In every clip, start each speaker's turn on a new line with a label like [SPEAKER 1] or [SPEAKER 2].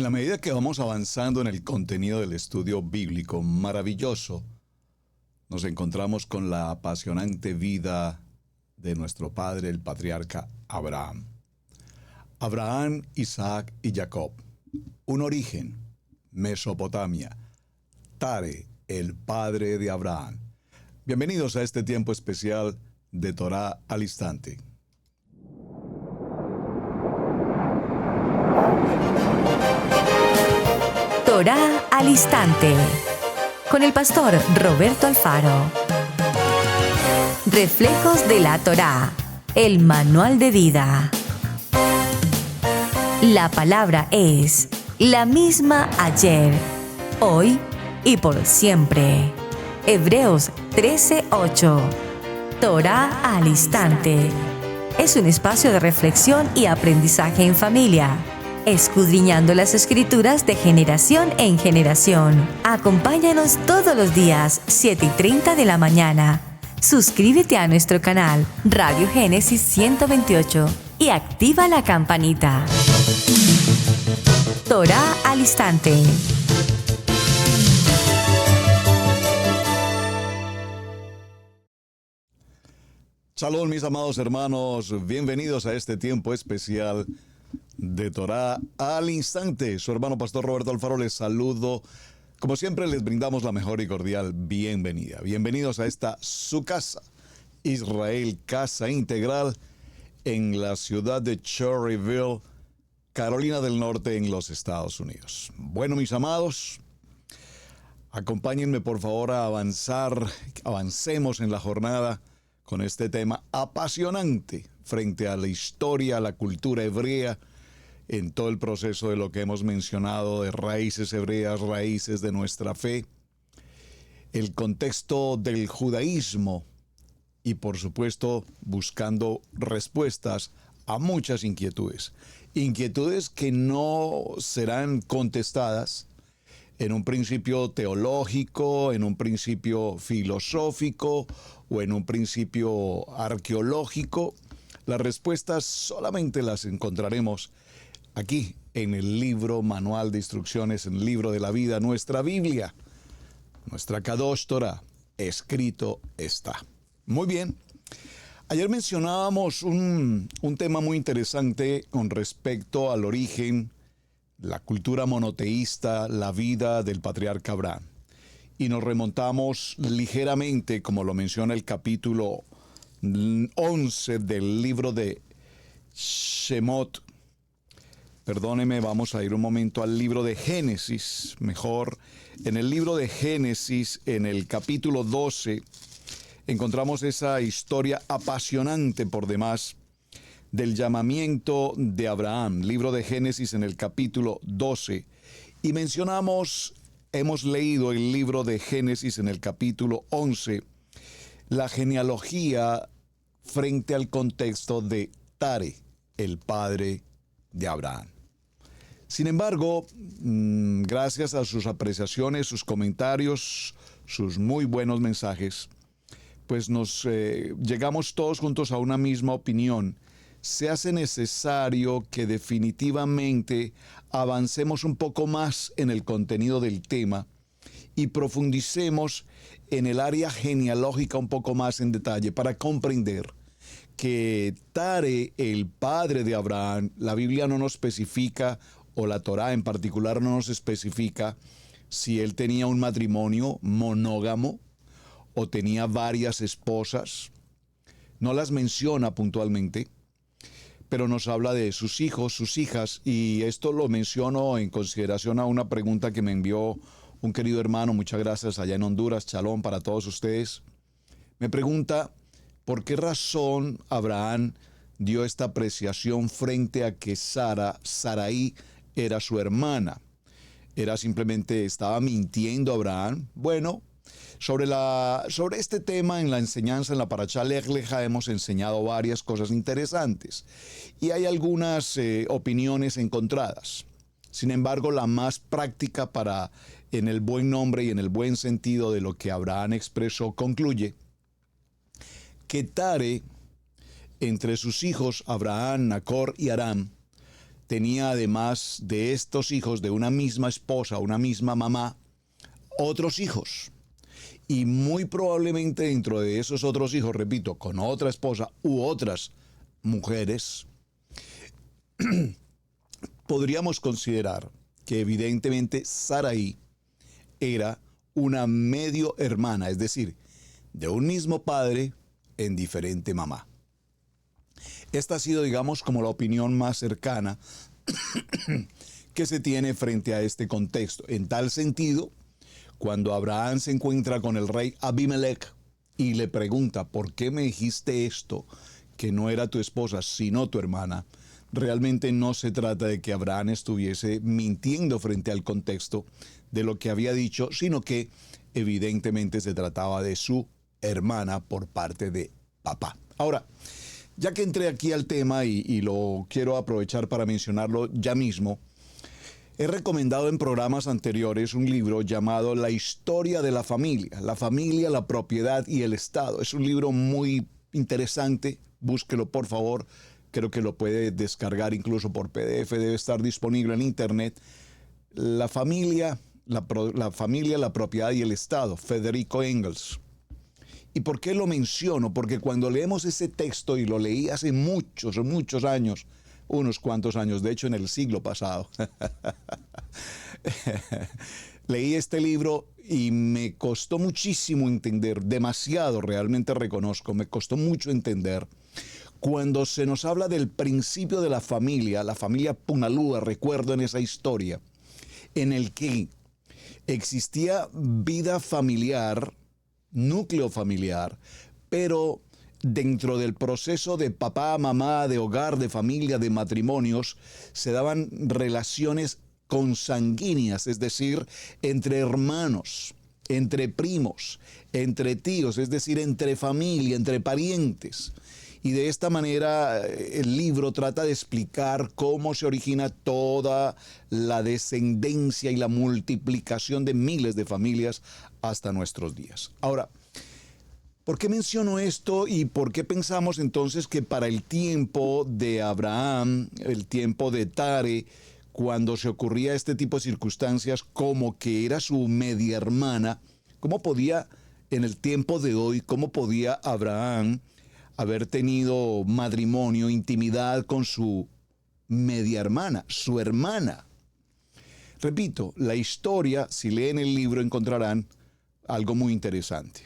[SPEAKER 1] la medida que vamos avanzando en el contenido del estudio bíblico maravilloso, nos encontramos con la apasionante vida de nuestro padre, el patriarca Abraham. Abraham, Isaac y Jacob. Un origen, Mesopotamia. Tare, el padre de Abraham. Bienvenidos a este tiempo especial de Torá al Instante.
[SPEAKER 2] Torá al Instante, con el pastor Roberto Alfaro. Reflejos de la Torá, el manual de vida. La palabra es la misma ayer, hoy y por siempre. Hebreos 13:8. Torá al Instante. Es un espacio de reflexión y aprendizaje en familia, escudriñando las Escrituras de generación en generación. Acompáñanos todos los días, 7:30 de la mañana. Suscríbete a nuestro canal Radio Génesis 128 y activa la campanita. Torá al Instante.
[SPEAKER 1] Shalom, mis amados hermanos, bienvenidos a este tiempo especial de Torá al Instante. Su hermano pastor Roberto Alfaro les saludo. Como siempre, les brindamos la mejor y cordial bienvenida. Bienvenidos a esta su casa, Israel Casa Integral, en la ciudad de Cherryville, Carolina del Norte, en los Estados Unidos. Bueno, mis amados, acompáñenme por favor a avancemos en la jornada con este tema apasionante frente a la historia, a la cultura hebrea, en todo el proceso de lo que hemos mencionado de raíces hebreas, raíces de nuestra fe, el contexto del judaísmo y por supuesto buscando respuestas a muchas inquietudes. Inquietudes que no serán contestadas en un principio teológico, en un principio filosófico o en un principio arqueológico. Las respuestas solamente las encontraremos aquí en el libro manual de instrucciones, en el libro de la vida, nuestra Biblia, nuestra Kadosh Torah, escrito está. Muy bien, ayer mencionábamos un tema muy interesante con respecto al origen, la cultura monoteísta, la vida del patriarca Abraham. Y nos remontamos ligeramente, como lo menciona el capítulo 11 del libro de Shemot. Perdóneme, vamos a ir un momento al libro de Génesis, mejor. En el libro de Génesis, en el capítulo 12, encontramos esa historia apasionante por demás del llamamiento de Abraham. Libro de Génesis en el capítulo 12. Y hemos leído el libro de Génesis en el capítulo 11, la genealogía frente al contexto de Tare, el padre de Abraham. Sin embargo, gracias a sus apreciaciones, sus comentarios, sus muy buenos mensajes, pues llegamos todos juntos a una misma opinión. Se hace necesario que definitivamente avancemos un poco más en el contenido del tema y profundicemos en el área genealógica un poco más en detalle para comprender que Tare, el padre de Abraham, la Biblia no nos especifica, o la Torá en particular no nos especifica si él tenía un matrimonio monógamo o tenía varias esposas. No las menciona puntualmente, pero nos habla de sus hijos, sus hijas, y esto lo menciono en consideración a una pregunta que me envió un querido hermano, muchas gracias, allá en Honduras, shalom para todos ustedes. Me pregunta, ¿por qué razón Abraham dio esta apreciación frente a que Sarai era su hermana? ¿Estaba mintiendo Abraham? Bueno, sobre este tema en la enseñanza, en la Parashá Lech Lecha, hemos enseñado varias cosas interesantes y hay algunas opiniones encontradas. Sin embargo, la más práctica en el buen nombre y en el buen sentido de lo que Abraham expresó, concluye que Tare, entre sus hijos Abraham, Nacor y Aram, tenía, además de estos hijos de una misma esposa, una misma mamá, otros hijos. Y muy probablemente dentro de esos otros hijos, repito, con otra esposa u otras mujeres, podríamos considerar que evidentemente Sarai era una medio hermana, es decir, de un mismo padre en diferente mamá. Esta ha sido, digamos, como la opinión más cercana que se tiene frente a este contexto. En tal sentido, cuando Abraham se encuentra con el rey Abimelech y le pregunta, ¿por qué me dijiste esto, que no era tu esposa, sino tu hermana? Realmente no se trata de que Abraham estuviese mintiendo frente al contexto de lo que había dicho, sino que evidentemente se trataba de su hermana por parte de papá. Ahora, ya que entré aquí al tema y lo quiero aprovechar para mencionarlo ya mismo, he recomendado en programas anteriores un libro llamado La historia de la familia, la propiedad y el Estado. Es un libro muy interesante, búsquelo por favor, creo que lo puede descargar incluso por PDF, debe estar disponible en internet. La familia, la propiedad y el Estado, Federico Engels. ¿Y por qué lo menciono? Porque cuando leemos ese texto, y lo leí hace muchos años, unos cuantos años, de hecho en el siglo pasado, leí este libro y me costó muchísimo entender, demasiado realmente reconozco, me costó mucho entender, cuando se nos habla del principio de la familia Punalúa, recuerdo en esa historia, en el que existía vida familiar, núcleo familiar, pero dentro del proceso de papá, mamá, de hogar, de familia, de matrimonios, se daban relaciones consanguíneas, es decir, entre hermanos, entre primos, entre tíos, es decir, entre familia, entre parientes. Y de esta manera el libro trata de explicar cómo se origina toda la descendencia y la multiplicación de miles de familias hasta nuestros días. Ahora, ¿por qué menciono esto y por qué pensamos entonces que para el tiempo de Abraham, el tiempo de Tare, cuando se ocurría este tipo de circunstancias, como que era su media hermana, cómo podía, en el tiempo de hoy, cómo podía Abraham haber tenido matrimonio, intimidad con su media hermana, su hermana? Repito, la historia, si leen el libro encontrarán algo muy interesante.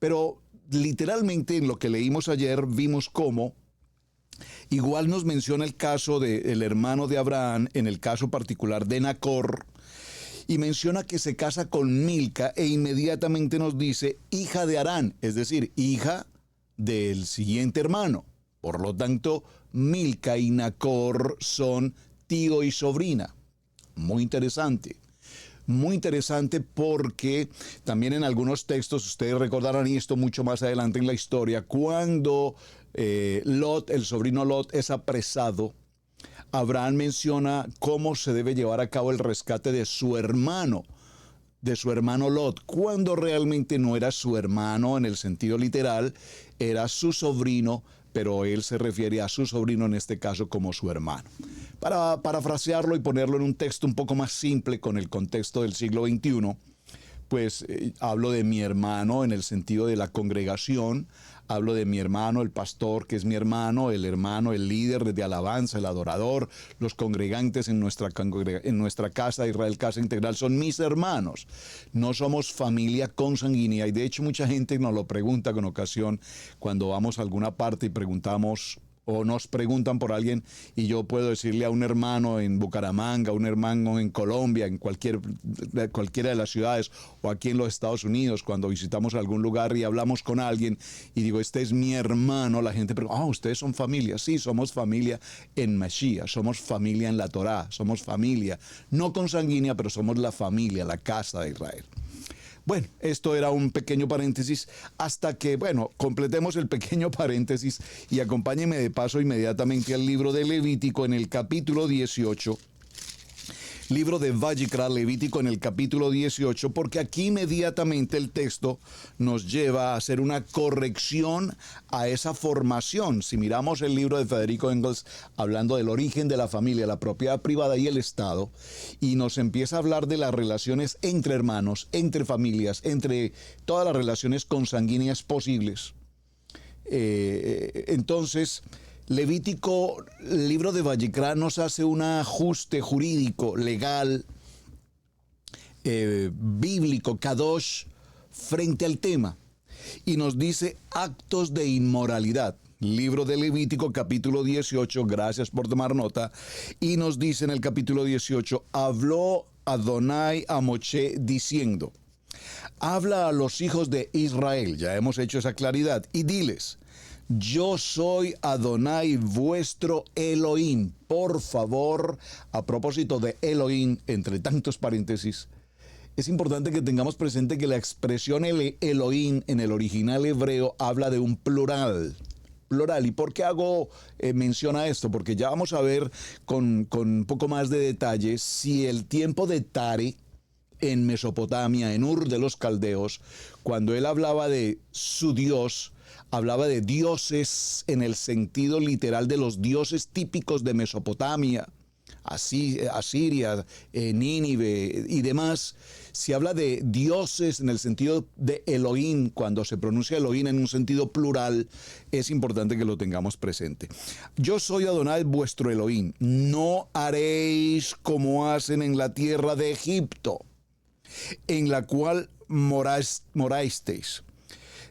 [SPEAKER 1] Pero literalmente en lo que leímos ayer vimos cómo igual nos menciona el caso del hermano de Abraham, en el caso particular de Nacor, y menciona que se casa con Milca e inmediatamente nos dice hija de Harán, es decir, hija del siguiente hermano. Por lo tanto, Milca y Nacor son tío y sobrina. Muy interesante. Muy interesante porque también en algunos textos, ustedes recordarán esto mucho más adelante en la historia, cuando Lot, el sobrino Lot, es apresado, Abraham menciona cómo se debe llevar a cabo el rescate de su hermano Lot, cuando realmente no era su hermano en el sentido literal, era su sobrino, pero él se refiere a su sobrino en este caso como su hermano. Para parafrasearlo y ponerlo en un texto un poco más simple con el contexto del siglo XXI, pues hablo de mi hermano en el sentido de la congregación, hablo de mi hermano, el pastor, que es mi hermano, el líder de alabanza, el adorador, los congregantes en nuestra casa, Israel Casa Integral, son mis hermanos. No somos familia consanguínea y de hecho mucha gente nos lo pregunta con ocasión cuando vamos a alguna parte y preguntamos o nos preguntan por alguien y yo puedo decirle a un hermano en Bucaramanga, un hermano en Colombia, en cualquiera de las ciudades o aquí en los Estados Unidos, cuando visitamos algún lugar y hablamos con alguien y digo, este es mi hermano, la gente pregunta, ustedes son familia. Sí, somos familia en Mashiach, somos familia en la Torá, somos familia, no consanguínea, pero somos la familia, la casa de Israel. Bueno, esto era un pequeño paréntesis hasta que, completemos el pequeño paréntesis y acompáñenme de paso inmediatamente al libro de Levítico en el capítulo 18. libro de Vayikra, Levítico, en el capítulo 18, porque aquí inmediatamente el texto nos lleva a hacer una corrección a esa formación. Si miramos el libro de Federico Engels hablando del origen de la familia, la propiedad privada y el Estado, y nos empieza a hablar de las relaciones entre hermanos, entre familias, entre todas las relaciones consanguíneas posibles. Entonces, Levítico, el libro de Vayikra, nos hace un ajuste jurídico, legal, bíblico, kadosh, frente al tema. Y nos dice actos de inmoralidad. Libro de Levítico, capítulo 18, gracias por tomar nota. Y nos dice en el capítulo 18, habló Adonai a Moshe diciendo, habla a los hijos de Israel, ya hemos hecho esa claridad, y diles, yo soy Adonai vuestro Elohim. Por favor, a propósito de Elohim, entre tantos paréntesis, es importante que tengamos presente que la expresión Elohim en el original hebreo habla de un plural. ¿Y por qué hago mención a esto? Porque ya vamos a ver con un poco más de detalle si el tiempo de Tare en Mesopotamia, en Ur de los Caldeos, cuando él hablaba de su Dios, hablaba de dioses en el sentido literal de los dioses típicos de Mesopotamia, Asiria, Nínive y demás. Si habla de dioses en el sentido de Elohim, cuando se pronuncia Elohim en un sentido plural, es importante que lo tengamos presente. Yo soy Adonai vuestro Elohim. No haréis como hacen en la tierra de Egipto, en la cual morasteis.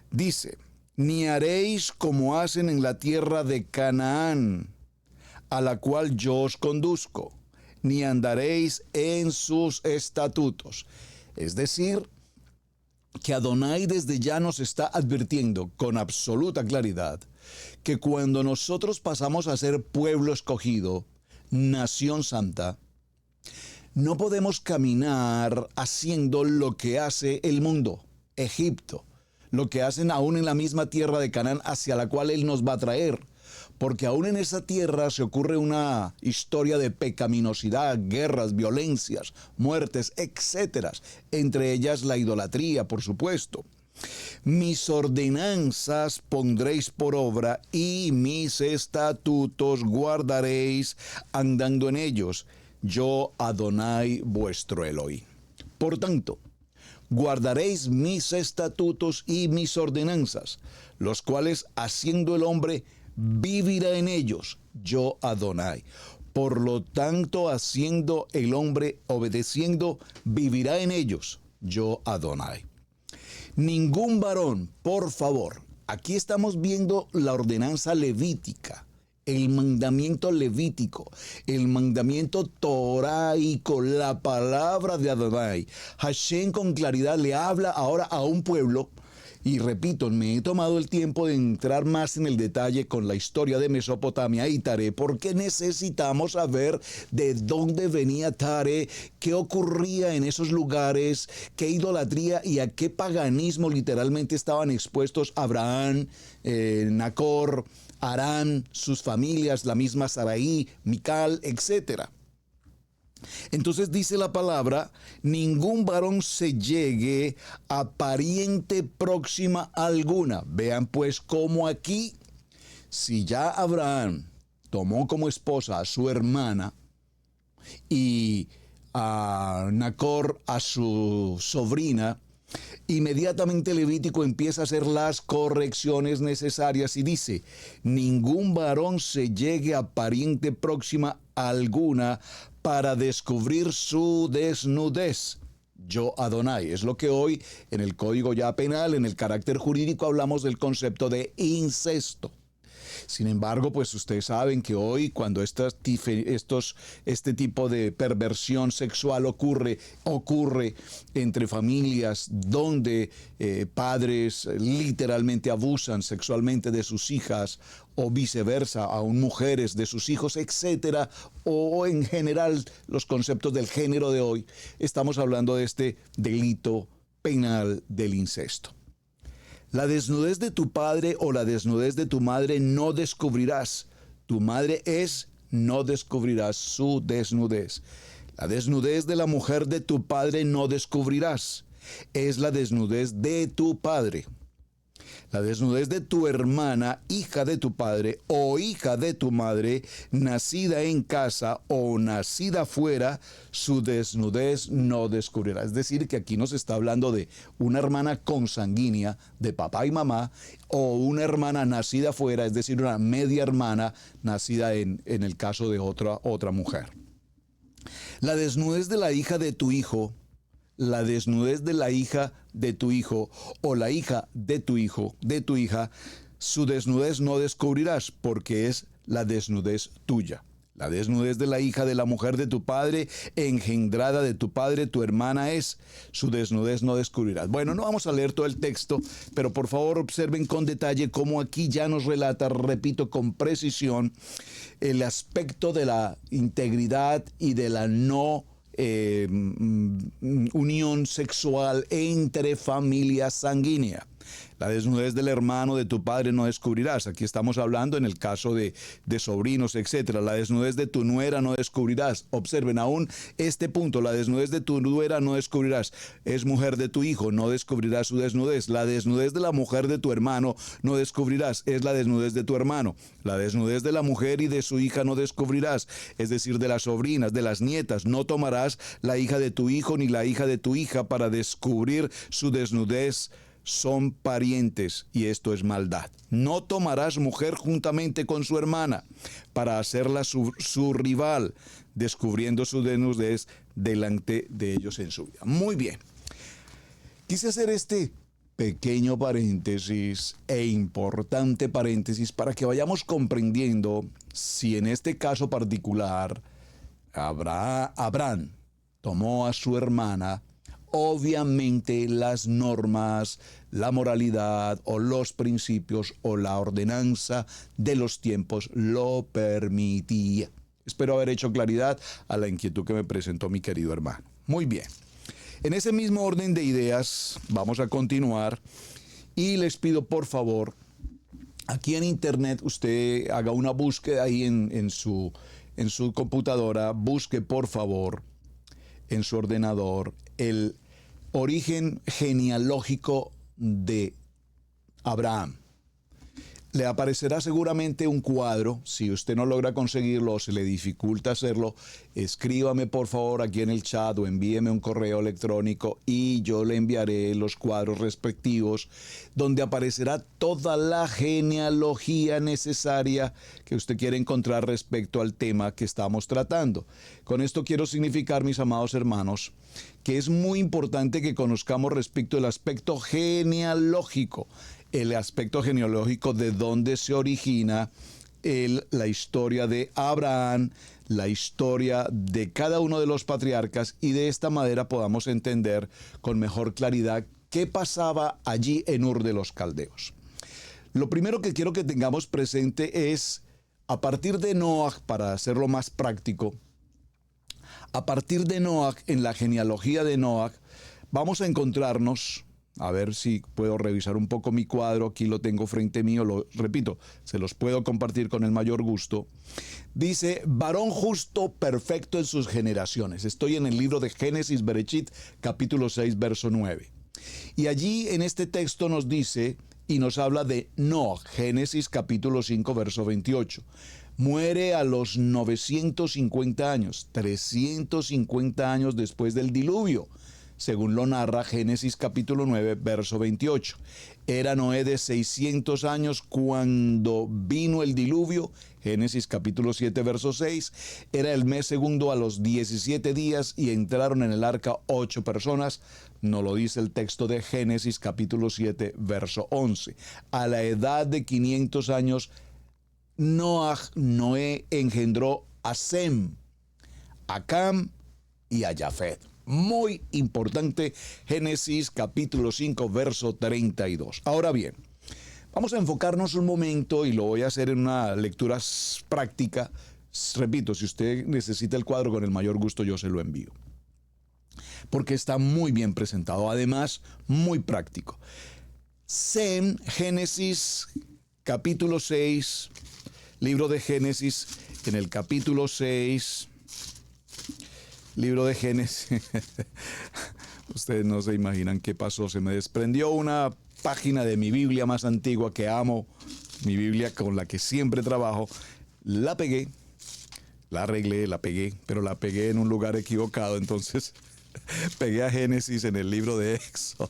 [SPEAKER 1] Dice, ni haréis como hacen en la tierra de Canaán, a la cual yo os conduzco, ni andaréis en sus estatutos. Es decir, que Adonai desde ya nos está advirtiendo con absoluta claridad que cuando nosotros pasamos a ser pueblo escogido, nación santa, no podemos caminar haciendo lo que hace el mundo, Egipto, lo que hacen aún en la misma tierra de Canaán hacia la cual Él nos va a traer. Porque aún en esa tierra se ocurre una historia de pecaminosidad, guerras, violencias, muertes, etcétera. Entre ellas la idolatría, por supuesto. Mis ordenanzas pondréis por obra y mis estatutos guardaréis andando en ellos. Yo, Adonai, vuestro Elohim. Por tanto, guardaréis mis estatutos y mis ordenanzas, los cuales haciendo el hombre vivirá en ellos, yo Adonai. Por lo tanto, haciendo el hombre, obedeciendo, vivirá en ellos, yo Adonai. Ningún varón, por favor, aquí estamos viendo la ordenanza levítica, el mandamiento levítico, el mandamiento toraico, la palabra de Adonai. Hashem con claridad le habla ahora a un pueblo. Y repito, me he tomado el tiempo de entrar más en el detalle con la historia de Mesopotamia y Tare, porque necesitamos saber de dónde venía Tare, qué ocurría en esos lugares, qué idolatría y a qué paganismo literalmente estaban expuestos Abraham, Nacor, Harán, sus familias, la misma Saraí, Mical, etcétera. Entonces dice la palabra, ningún varón se llegue a pariente próxima alguna. Vean pues cómo aquí, si ya Abraham tomó como esposa a su hermana y a Nacor a su sobrina, inmediatamente Levítico empieza a hacer las correcciones necesarias y dice, ningún varón se llegue a pariente próxima alguna para descubrir su desnudez. Yo Adonai. Es lo que hoy en el Código ya penal, en el carácter jurídico, hablamos del concepto de incesto. Sin embargo, pues ustedes saben que hoy cuando este tipo de perversión sexual ocurre entre familias donde padres literalmente abusan sexualmente de sus hijas o viceversa, aún mujeres de sus hijos, etcétera, o en general los conceptos del género de hoy, estamos hablando de este delito penal del incesto. La desnudez de tu padre o la desnudez de tu madre no descubrirás. Tu madre es, no descubrirás su desnudez. La desnudez de la mujer de tu padre no descubrirás. Es la desnudez de tu padre. La desnudez de tu hermana, hija de tu padre o hija de tu madre, nacida en casa o nacida fuera, su desnudez no descubrirá. Es decir, que aquí nos está hablando de una hermana consanguínea de papá y mamá o una hermana nacida fuera, es decir, una media hermana nacida en el caso de otra mujer. La desnudez de la hija de tu hijo, la desnudez de la hija de tu hijo o la hija de tu hijo, de tu hija, su desnudez no descubrirás porque es la desnudez tuya. La desnudez de la hija de la mujer de tu padre, engendrada de tu padre, tu hermana es, su desnudez no descubrirás. Bueno, no vamos a leer todo el texto, pero por favor observen con detalle cómo aquí ya nos relata, repito, con precisión, el aspecto de la integridad y de la no unión sexual entre familia sanguínea. La desnudez del hermano de tu padre no descubrirás. Aquí estamos hablando en el caso de sobrinos, etc. La desnudez de tu nuera no descubrirás. Observen aún este punto. La desnudez de tu nuera no descubrirás. Es mujer de tu hijo, no descubrirás su desnudez. La desnudez de la mujer de tu hermano no descubrirás. Es la desnudez de tu hermano. La desnudez de la mujer y de su hija no descubrirás. Es decir, de las sobrinas, de las nietas. No tomarás la hija de tu hijo ni la hija de tu hija para descubrir su desnudez. Son parientes y esto es maldad. No tomarás mujer juntamente con su hermana para hacerla su rival, descubriendo su desnudez delante de ellos en su vida. Muy bien. Quise hacer este pequeño paréntesis e importante paréntesis para que vayamos comprendiendo si en este caso particular Abraham tomó a su hermana. Obviamente las normas, la moralidad o los principios o la ordenanza de los tiempos lo permitía. Espero haber hecho claridad a la inquietud que me presentó mi querido hermano. Muy bien. En ese mismo orden de ideas vamos a continuar y les pido por favor, aquí en internet usted haga una búsqueda ahí en su computadora, busque por favor en su ordenador el origen genealógico de Abraham. Le aparecerá seguramente un cuadro. Si usted no logra conseguirlo o se le dificulta hacerlo, escríbame por favor aquí en el chat o envíeme un correo electrónico y yo le enviaré los cuadros respectivos donde aparecerá toda la genealogía necesaria que usted quiere encontrar respecto al tema que estamos tratando. Con esto quiero significar, mis amados hermanos, que es muy importante que conozcamos respecto al aspecto genealógico. El aspecto genealógico de dónde se origina la historia de Abraham, la historia de cada uno de los patriarcas y de esta manera podamos entender con mejor claridad qué pasaba allí en Ur de los Caldeos. Lo primero que quiero que tengamos presente es, a partir de Noach, para hacerlo más práctico, a partir de Noach, en la genealogía de Noach, vamos a encontrarnos. A ver si puedo revisar un poco mi cuadro. Aquí lo tengo frente mío. Lo repito, se los puedo compartir con el mayor gusto. Dice, varón justo, perfecto en sus generaciones. Estoy en el libro de Génesis, Berechit, capítulo 6, verso 9. Y allí en este texto nos dice y nos habla de Noach, Génesis, capítulo 5, verso 28. Muere a los 950 años, 350 años después del diluvio. Según lo narra Génesis capítulo 9, verso 28. Era Noé de 600 años cuando vino el diluvio. Génesis capítulo 7, verso 6. Era el mes segundo a los 17 días y entraron en el arca 8 personas. No lo dice el texto de Génesis capítulo 7, verso 11. A la edad de 500 años, Noé engendró a Sem, a Cam y a Jafet. Muy importante, Génesis capítulo 5, verso 32. Ahora bien, vamos a enfocarnos un momento y lo voy a hacer en una lectura práctica. Repito, si usted necesita el cuadro, con el mayor gusto yo se lo envío. Porque está muy bien presentado, además muy práctico. Sem, Génesis capítulo 6, libro de Génesis, en el capítulo 6, libro de Génesis. Ustedes no se imaginan qué pasó. Se me desprendió una página de mi Biblia más antigua que amo, mi Biblia con la que siempre trabajo. La pegué, la arreglé, la pegué, pero la pegué en un lugar equivocado. Entonces pegué a Génesis en el libro de Éxodo.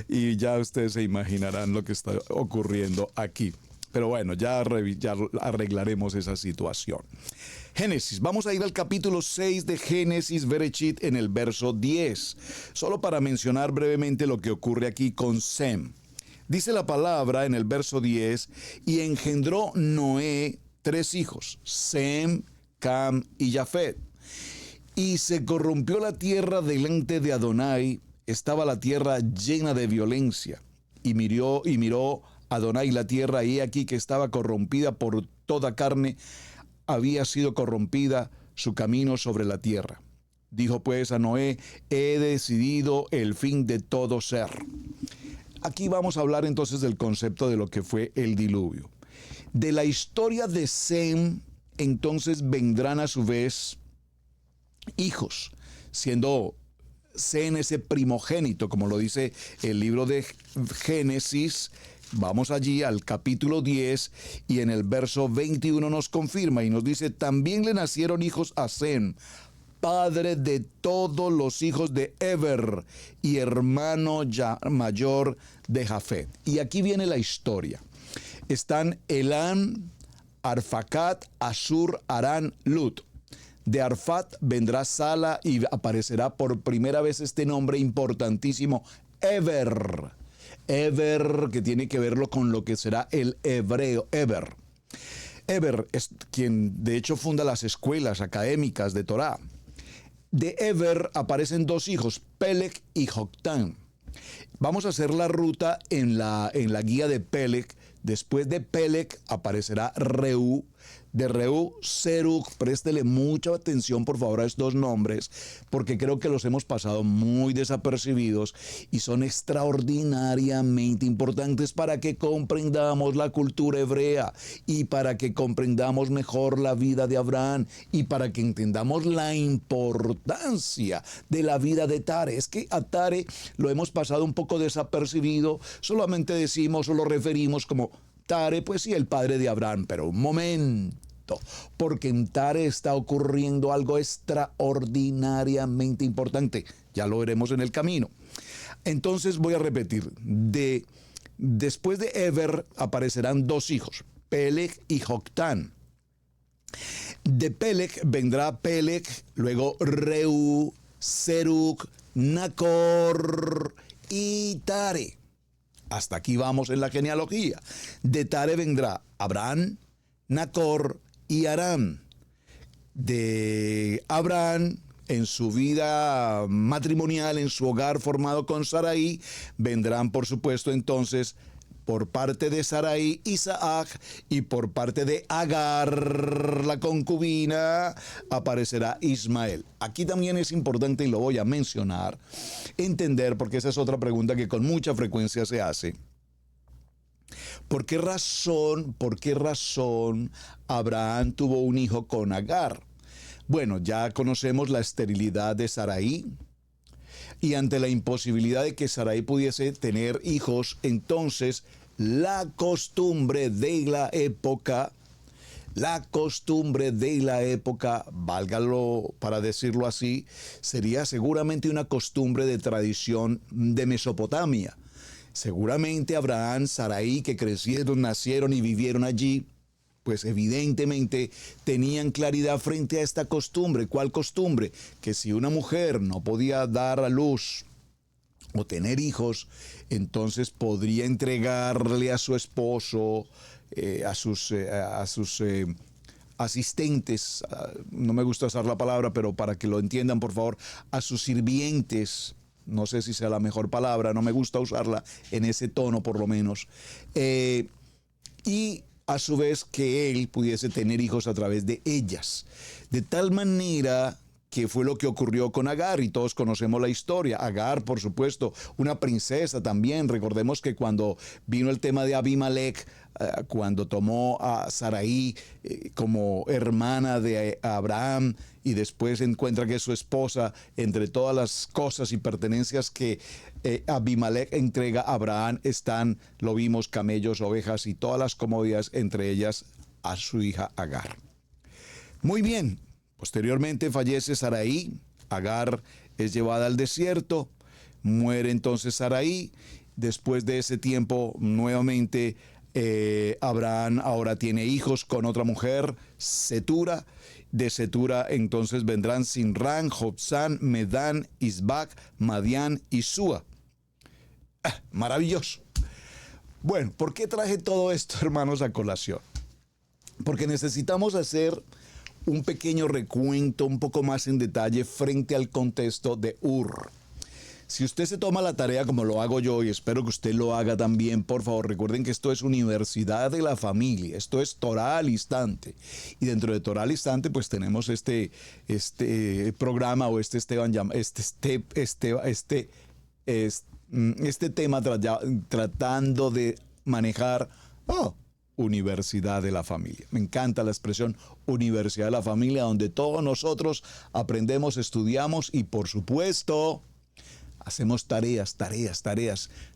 [SPEAKER 1] Y ya ustedes se imaginarán lo que está ocurriendo aquí. Pero bueno, ya arreglaremos esa situación. Génesis, vamos a ir al capítulo 6 de Génesis, Bereshit, en el verso 10. Solo para mencionar brevemente lo que ocurre aquí con Sem. Dice la palabra en el verso 10, y engendró Noé 3 hijos, Sem, Cam y Jafet. Y se corrompió la tierra delante de Adonai, estaba la tierra llena de violencia. Y miró Adonai la tierra, y he aquí que estaba corrompida por toda carne, había sido corrompida su camino sobre la tierra. Dijo pues a Noé, he decidido el fin de todo ser. Aquí vamos a hablar entonces del concepto de lo que fue el diluvio. De la historia de Sem, entonces vendrán a su vez hijos, siendo Sem ese primogénito, como lo dice el libro de Génesis. Vamos allí al capítulo 10 y en el verso 21 nos confirma y nos dice, también le nacieron hijos a Sem, padre de todos los hijos de Eber y hermano mayor de Jafet. Y aquí viene la historia. Están Elam, Arfacat, Asur, Arán, Lut. De Arfat vendrá Sala y aparecerá por primera vez este nombre importantísimo, Eber. Eber, que tiene que verlo con lo que será el hebreo, Eber. Eber es quien de hecho funda las escuelas académicas de Torá. De Eber aparecen 2 hijos, Peleg y Joctán. Vamos a hacer la ruta en la guía de Peleg. Después de Peleg aparecerá Reú. De Reú, Serug. Préstele mucha atención por favor a estos nombres, porque creo que los hemos pasado muy desapercibidos y son extraordinariamente importantes para que comprendamos la cultura hebrea y para que comprendamos mejor la vida de Abraham y para que entendamos la importancia de la vida de Tare. Es que a Tare lo hemos pasado un poco desapercibido, solamente decimos o lo referimos como Tare, pues sí, el padre de Abraham, pero un momento, porque en Tare está ocurriendo algo extraordinariamente importante. Ya lo veremos en el camino. Entonces voy a repetir, después de Eber aparecerán 2 hijos, Peleg y Joctán. De Peleg vendrá Peleg, luego Reú, Serug, Nacor y Tare. Hasta aquí vamos en la genealogía. De Tare vendrá Abraham, Nacor y Aram. De Abraham, en su vida matrimonial, en su hogar formado con Sarai, vendrán por supuesto entonces por parte de Sarai, Isaac, y por parte de Agar, la concubina, aparecerá Ismael. Aquí también es importante, y lo voy a mencionar, entender, porque esa es otra pregunta que con mucha frecuencia se hace. ¿Por qué razón Abraham tuvo un hijo con Agar? Bueno, ya conocemos la esterilidad de Sarai, y ante la imposibilidad de que Sarai pudiese tener hijos, entonces la costumbre de la época, válgalo para decirlo así, sería seguramente una costumbre de tradición de Mesopotamia. Seguramente Abraham, Sarai, que crecieron, nacieron y vivieron allí, pues evidentemente tenían claridad frente a esta costumbre. ¿Cuál costumbre? Que si una mujer no podía dar a luz o tener hijos, entonces podría entregarle a su esposo, a sus asistentes, no me gusta usar la palabra, pero para que lo entiendan por favor, a sus sirvientes, no sé si sea la mejor palabra, no me gusta usarla en ese tono por lo menos, y a su vez que él pudiese tener hijos a través de ellas. De tal manera qué fue lo que ocurrió con Agar, y todos conocemos la historia. Agar, por supuesto, una princesa también. Recordemos que cuando vino el tema de Abimelech, cuando tomó a Sarai como hermana de Abraham, y después encuentra que su esposa, entre todas las cosas y pertenencias que Abimelech entrega a Abraham, están, lo vimos, camellos, ovejas y todas las comodidades, entre ellas a su hija Agar. Muy bien, posteriormente fallece Sarai, Agar es llevada al desierto, muere entonces Sarai. Después de ese tiempo, nuevamente Abraham ahora tiene hijos con otra mujer, Setura. De Setura entonces vendrán Sinrán, Joksán, Medán, Isbac, Madián y Súa. Maravilloso. Bueno, ¿por qué traje todo esto, hermanos, a colación? Porque necesitamos hacer un pequeño recuento un poco más en detalle frente al contexto de Ur. Si usted se toma la tarea como lo hago yo, y espero que usted lo haga también, por favor, recuerden que esto es Universidad de la Familia, esto es Torá al Instante. Y dentro de Torá al Instante, pues tenemos este programa o este tema tratando de manejar Universidad de la Familia. Me encanta la expresión Universidad de la Familia, donde todos nosotros aprendemos, estudiamos y, por supuesto, hacemos tareas.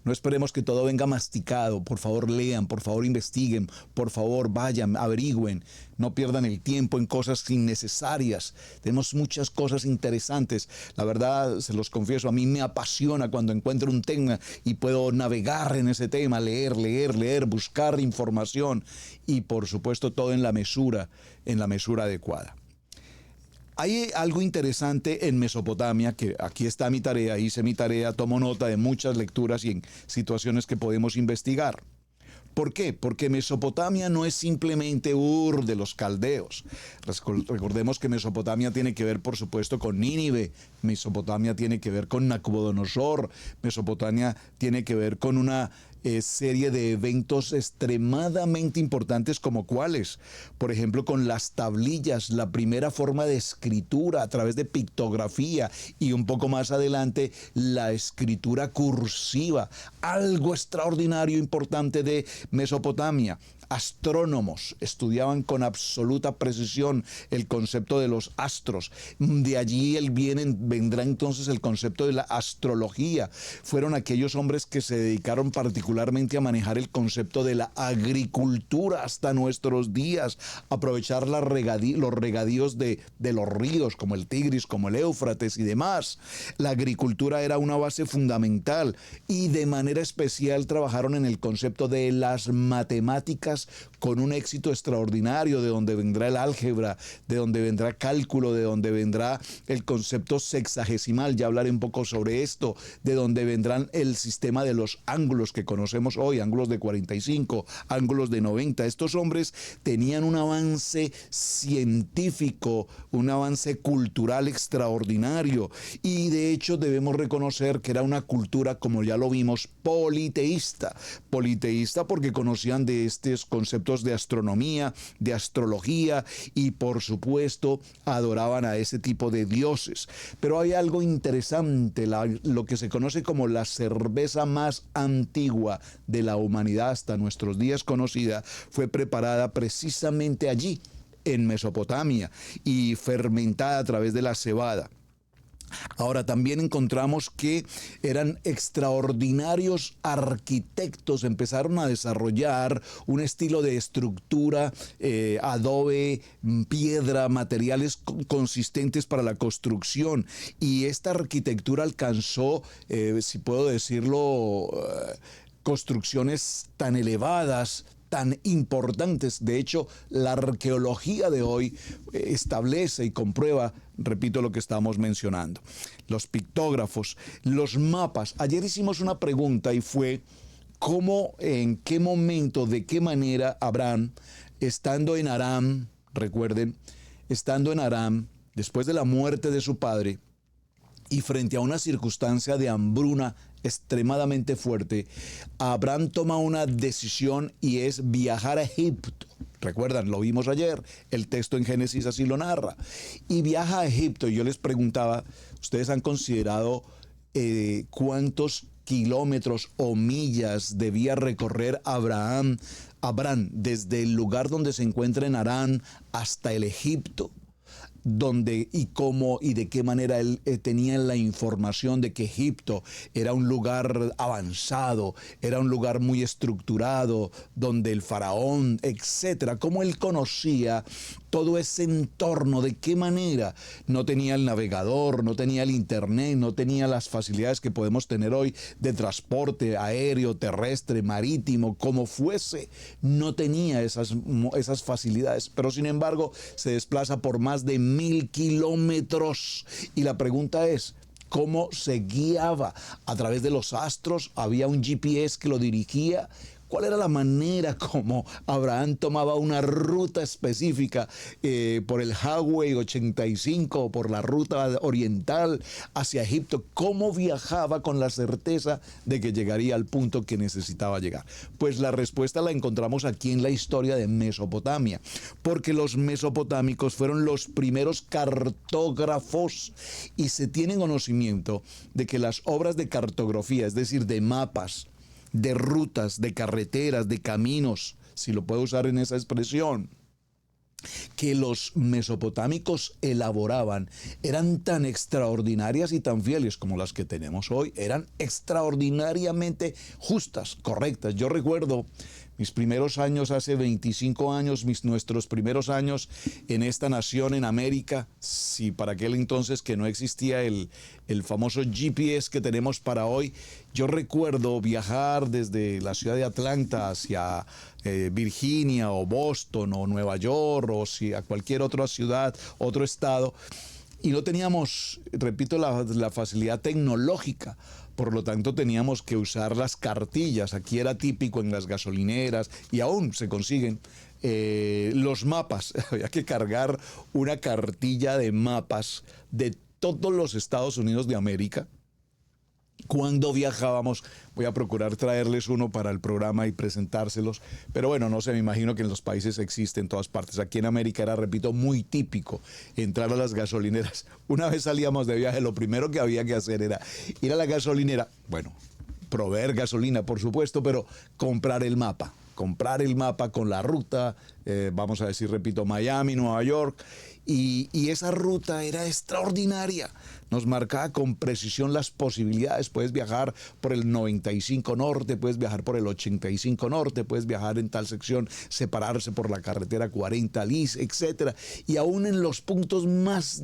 [SPEAKER 1] No esperemos que todo venga masticado. Por favor, lean, por favor, investiguen, por favor, vayan, averigüen. No pierdan el tiempo en cosas innecesarias. Tenemos muchas cosas interesantes. La verdad, se los confieso, a mí me apasiona cuando encuentro un tema y puedo navegar en ese tema, leer, buscar información y, por supuesto, todo en la mesura adecuada. Hay algo interesante en Mesopotamia, que aquí está mi tarea, hice mi tarea, tomo nota de muchas lecturas y en situaciones que podemos investigar. ¿Por qué? Porque Mesopotamia no es simplemente Ur de los caldeos. Recordemos que Mesopotamia tiene que ver, por supuesto, con Nínive. Mesopotamia tiene que ver con Nabucodonosor. Mesopotamia tiene que ver con una serie de eventos extremadamente importantes, como cuáles, por ejemplo, con las tablillas, la primera forma de escritura a través de pictografía, y un poco más adelante la escritura cursiva, algo extraordinario importante de Mesopotamia. Astrónomos estudiaban con absoluta precisión el concepto de los astros. De allí vendrá entonces el concepto de la astrología. Fueron aquellos hombres que se dedicaron particularmente a manejar el concepto de la agricultura hasta nuestros días, aprovechar los regadíos de los ríos como el Tigris, como el Éufrates y demás. La agricultura era una base fundamental, y de manera especial trabajaron en el concepto de las matemáticas con un éxito extraordinario, de donde vendrá el álgebra, de donde vendrá cálculo, de donde vendrá el concepto sexagesimal, ya hablaré un poco sobre esto, de donde vendrán el sistema de los ángulos que conocemos hoy, ángulos de 45, ángulos de 90. Estos hombres tenían un avance científico, un avance cultural extraordinario, y de hecho debemos reconocer que era una cultura, como ya lo vimos, politeísta porque conocían de estos conceptos de astronomía, de astrología, y por supuesto adoraban a ese tipo de dioses. Pero hay algo interesante, lo que se conoce como la cerveza más antigua de la humanidad hasta nuestros días conocida, fue preparada precisamente allí, en Mesopotamia, y fermentada a través de la cebada. Ahora, también encontramos que eran extraordinarios arquitectos, empezaron a desarrollar un estilo de estructura, adobe, piedra, materiales consistentes para la construcción, y esta arquitectura alcanzó, si puedo decirlo, construcciones tan elevadas, tan importantes. De hecho, la arqueología de hoy establece y comprueba, repito, lo que estamos mencionando. Los pictógrafos, los mapas. Ayer hicimos una pregunta y fue: ¿cómo, en qué momento, de qué manera Abraham, estando en Aram, recuerden, estando en Aram, después de la muerte de su padre, y frente a una circunstancia de hambruna extremadamente fuerte, Abraham toma una decisión, y es viajar a Egipto. Recuerdan, lo vimos ayer, el texto en Génesis así lo narra. Y viaja a Egipto, y yo les preguntaba, ¿ustedes han considerado cuántos kilómetros o millas debía recorrer Abraham desde el lugar donde se encuentra en Harán hasta el Egipto? Donde y cómo y de qué manera él tenía la información de que Egipto era un lugar avanzado, era un lugar muy estructurado, donde el faraón, etcétera, cómo él conocía todo ese entorno, de qué manera. No tenía el navegador, no tenía el internet, no tenía las facilidades que podemos tener hoy de transporte aéreo, terrestre, marítimo, como fuese, no tenía esas facilidades, pero sin embargo se desplaza por más de 1000 kilómetros. Y la pregunta es, ¿cómo se guiaba? ¿A través de los astros? ¿Había un GPS que lo dirigía? ¿Cuál era la manera como Abraham tomaba una ruta específica por el Highway 85 o por la ruta oriental hacia Egipto? ¿Cómo viajaba con la certeza de que llegaría al punto que necesitaba llegar? Pues la respuesta la encontramos aquí en la historia de Mesopotamia, porque los mesopotámicos fueron los primeros cartógrafos y se tiene conocimiento de que las obras de cartografía, es decir, de mapas, de rutas, de carreteras, de caminos, si lo puedo usar en esa expresión, que los mesopotámicos elaboraban, eran tan extraordinarias y tan fieles como las que tenemos hoy. Eran extraordinariamente justas, correctas. Yo recuerdo mis primeros años, hace 25 años, nuestros primeros años en esta nación, en América, si para aquel entonces que no existía el famoso GPS que tenemos para hoy. Yo recuerdo viajar desde la ciudad de Atlanta hacia Virginia o Boston o Nueva York o a cualquier otra ciudad, otro estado, y no teníamos, repito, la facilidad tecnológica. Por lo tanto, teníamos que usar las cartillas. Aquí era típico en las gasolineras, y aún se consiguen los mapas. Había que cargar una cartilla de mapas de todos los Estados Unidos de América. Cuando viajábamos, voy a procurar traerles uno para el programa y presentárselos, pero bueno, no sé, me imagino que en los países existe en todas partes. Aquí en América era, repito, muy típico entrar a las gasolineras. Una vez salíamos de viaje, lo primero que había que hacer era ir a la gasolinera, bueno, proveer gasolina, por supuesto, pero comprar el mapa con la ruta, vamos a decir, repito, Miami, Nueva York, y esa ruta era extraordinaria. Nos marcaba con precisión las posibilidades. Puedes viajar por el 95 norte, puedes viajar por el 85 norte, puedes viajar en tal sección, separarse por la carretera 40 Lis, etc. Y aún en los puntos más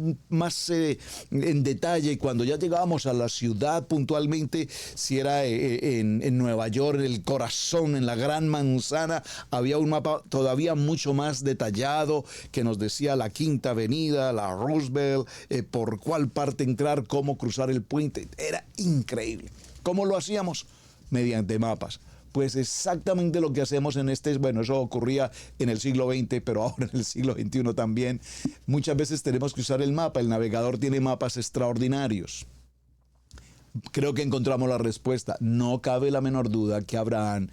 [SPEAKER 1] en detalle, cuando ya llegábamos a la ciudad puntualmente, si era en Nueva York, en el corazón, en la Gran Manzana, había un mapa todavía mucho más detallado que nos decía la Quinta Avenida, la Roosevelt, por cuál parte entrar, cómo cruzar el puente. Era increíble. ¿Cómo lo hacíamos? Mediante mapas. Pues exactamente lo que hacemos bueno, eso ocurría en el siglo XX, pero ahora en el siglo XXI también. Muchas veces tenemos que usar el mapa. El navegador tiene mapas extraordinarios. Creo que encontramos la respuesta. No cabe la menor duda que Abraham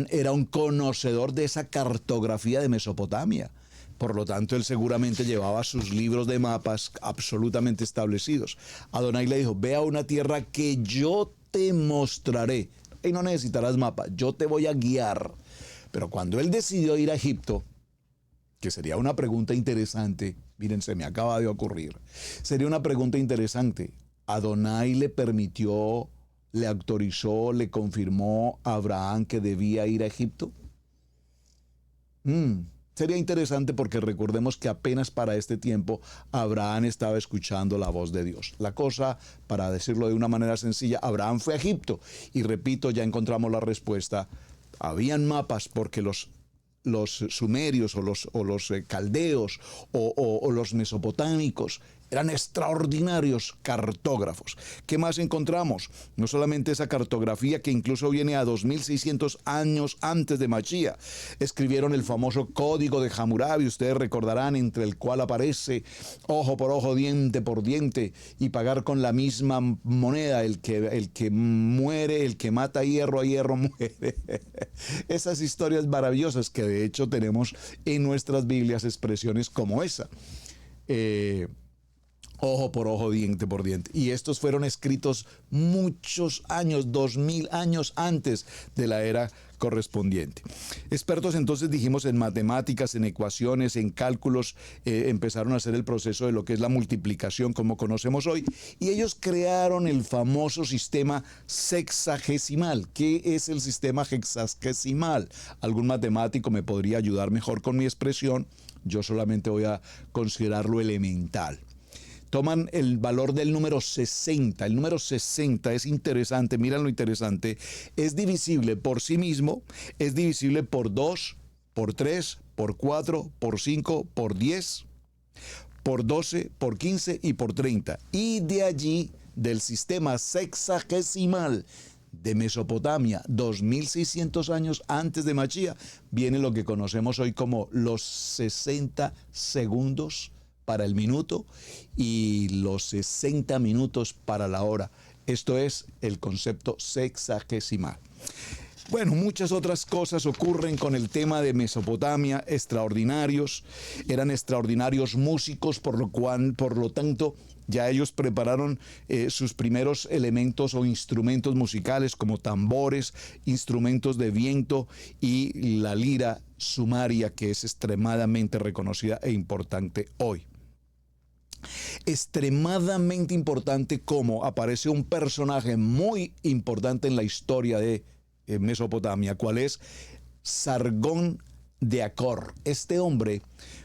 [SPEAKER 1] era un conocedor de esa cartografía de Mesopotamia. Por lo tanto, él seguramente llevaba sus libros de mapas absolutamente establecidos. Adonai le dijo, ve a una tierra que yo te mostraré. Y no necesitarás mapa, yo te voy a guiar. Pero cuando él decidió ir a Egipto, que sería una pregunta interesante, miren, se me acaba de ocurrir, sería una pregunta interesante. Adonai le permitió, le autorizó, le confirmó a Abraham que debía ir a Egipto. Sería interesante porque recordemos que apenas para este tiempo Abraham estaba escuchando la voz de Dios. La cosa, para decirlo de una manera sencilla, Abraham fue a Egipto. Y repito, ya encontramos la respuesta. Habían mapas porque los sumerios o los caldeos o los mesopotámicos Eran extraordinarios cartógrafos. ¿Qué más encontramos? No solamente esa cartografía que incluso viene a 2600 años antes de Mashiach. Escribieron el famoso Código de Hammurabi, ustedes recordarán, entre el cual aparece ojo por ojo, diente por diente, y pagar con la misma moneda. El que muere, el que mata hierro a hierro muere. Esas historias maravillosas que de hecho tenemos en nuestras Biblias expresiones como esa. Ojo por ojo, diente por diente. Y estos fueron escritos muchos años, 2000 años antes de la era correspondiente. Expertos entonces, dijimos, en matemáticas, en ecuaciones, en cálculos, empezaron a hacer el proceso de lo que es la multiplicación como conocemos hoy, y ellos crearon el famoso sistema sexagesimal. ¿Qué es el sistema sexagesimal? Algún matemático me podría ayudar mejor con mi expresión, yo solamente voy a considerar lo elemental. Toman el valor del número 60. El número 60 es interesante, miren lo interesante. Es divisible por sí mismo, es divisible por 2, por 3, por 4, por 5, por 10, por 12, por 15 y por 30. Y de allí, del sistema sexagesimal de Mesopotamia, 2600 años antes de Mashiach, viene lo que conocemos hoy como los 60 segundos para el minuto y los 60 minutos para la hora. Esto es el concepto sexagesimal. Bueno, muchas otras cosas ocurren con el tema de Mesopotamia, extraordinarios. Eran extraordinarios músicos, por lo tanto, ya ellos prepararon sus primeros elementos o instrumentos musicales como tambores, instrumentos de viento y la lira sumaria, que es extremadamente reconocida e importante hoy. Extremadamente importante, como aparece un personaje muy importante en la historia de Mesopotamia, cuál es Sargón de Acor. Este hombre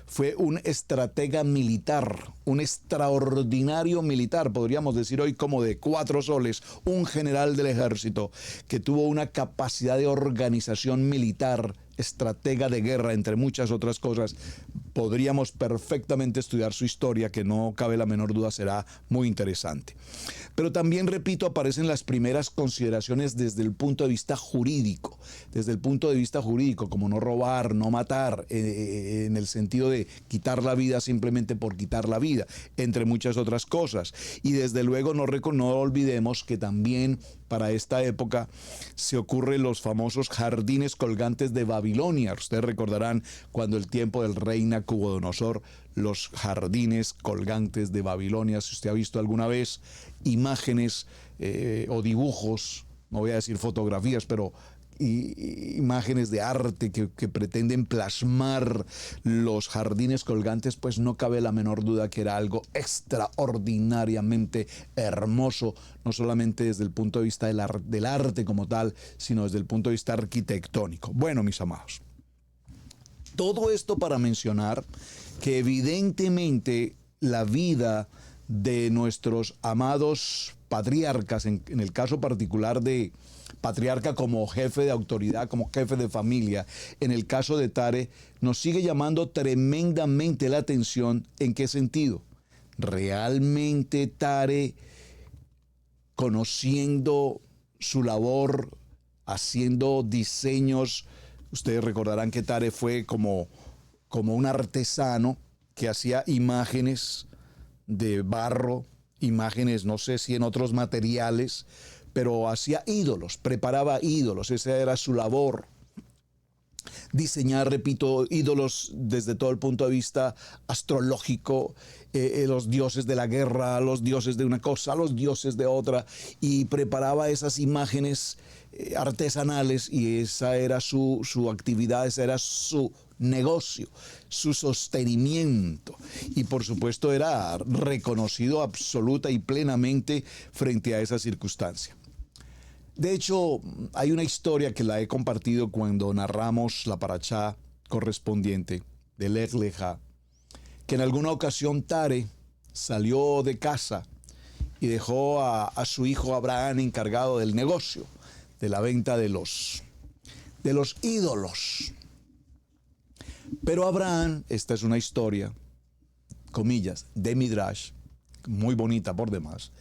[SPEAKER 1] fue un estratega militar, un extraordinario militar, podríamos decir hoy como de 4 soles, un general del ejército que tuvo una capacidad de organización militar, estratega de guerra, entre muchas otras cosas. Podríamos perfectamente estudiar su historia, que no cabe la menor duda será muy interesante. Pero también, repito, aparecen las primeras consideraciones desde el punto de vista jurídico. Desde el punto de vista jurídico, como no robar, no matar, en el sentido de quitar la vida simplemente por quitar la vida, entre muchas otras cosas. Y desde luego no olvidemos que también para esta época se ocurren los famosos jardines colgantes de Babilonia. Ustedes recordarán cuando el tiempo del rey Nabucodonosor, los jardines colgantes de Babilonia. Si usted ha visto alguna vez imágenes o dibujos, no voy a decir fotografías, pero imágenes de arte que pretenden plasmar los jardines colgantes, pues no cabe la menor duda que era algo extraordinariamente hermoso, no solamente desde el punto de vista del arte como tal, sino desde el punto de vista arquitectónico. Bueno, mis amados, todo esto para mencionar que evidentemente la vida de nuestros amados patriarcas, en el caso particular de patriarca como jefe de autoridad, como jefe de familia, en el caso de Tare, nos sigue llamando tremendamente la atención. ¿En qué sentido? Realmente Tare, conociendo su labor, haciendo diseños, ustedes recordarán que Tare fue como un artesano que hacía imágenes de barro, imágenes, no sé si en otros materiales, pero hacía ídolos, preparaba ídolos, esa era su labor. Diseñar, repito, ídolos desde todo el punto de vista astrológico, los dioses de la guerra, los dioses de una cosa, los dioses de otra, y preparaba esas imágenes artesanales, y esa era su actividad, esa era su negocio, su sostenimiento, y por supuesto era reconocido absoluta y plenamente frente a esa circunstancia. De hecho, hay una historia que la he compartido cuando narramos la parashá correspondiente de Lech Lecha, que en alguna ocasión Tare salió de casa y dejó a su hijo Abraham encargado del negocio, de la venta de los ídolos. Pero Abraham, esta es una historia, comillas, de Midrash, muy bonita por demás,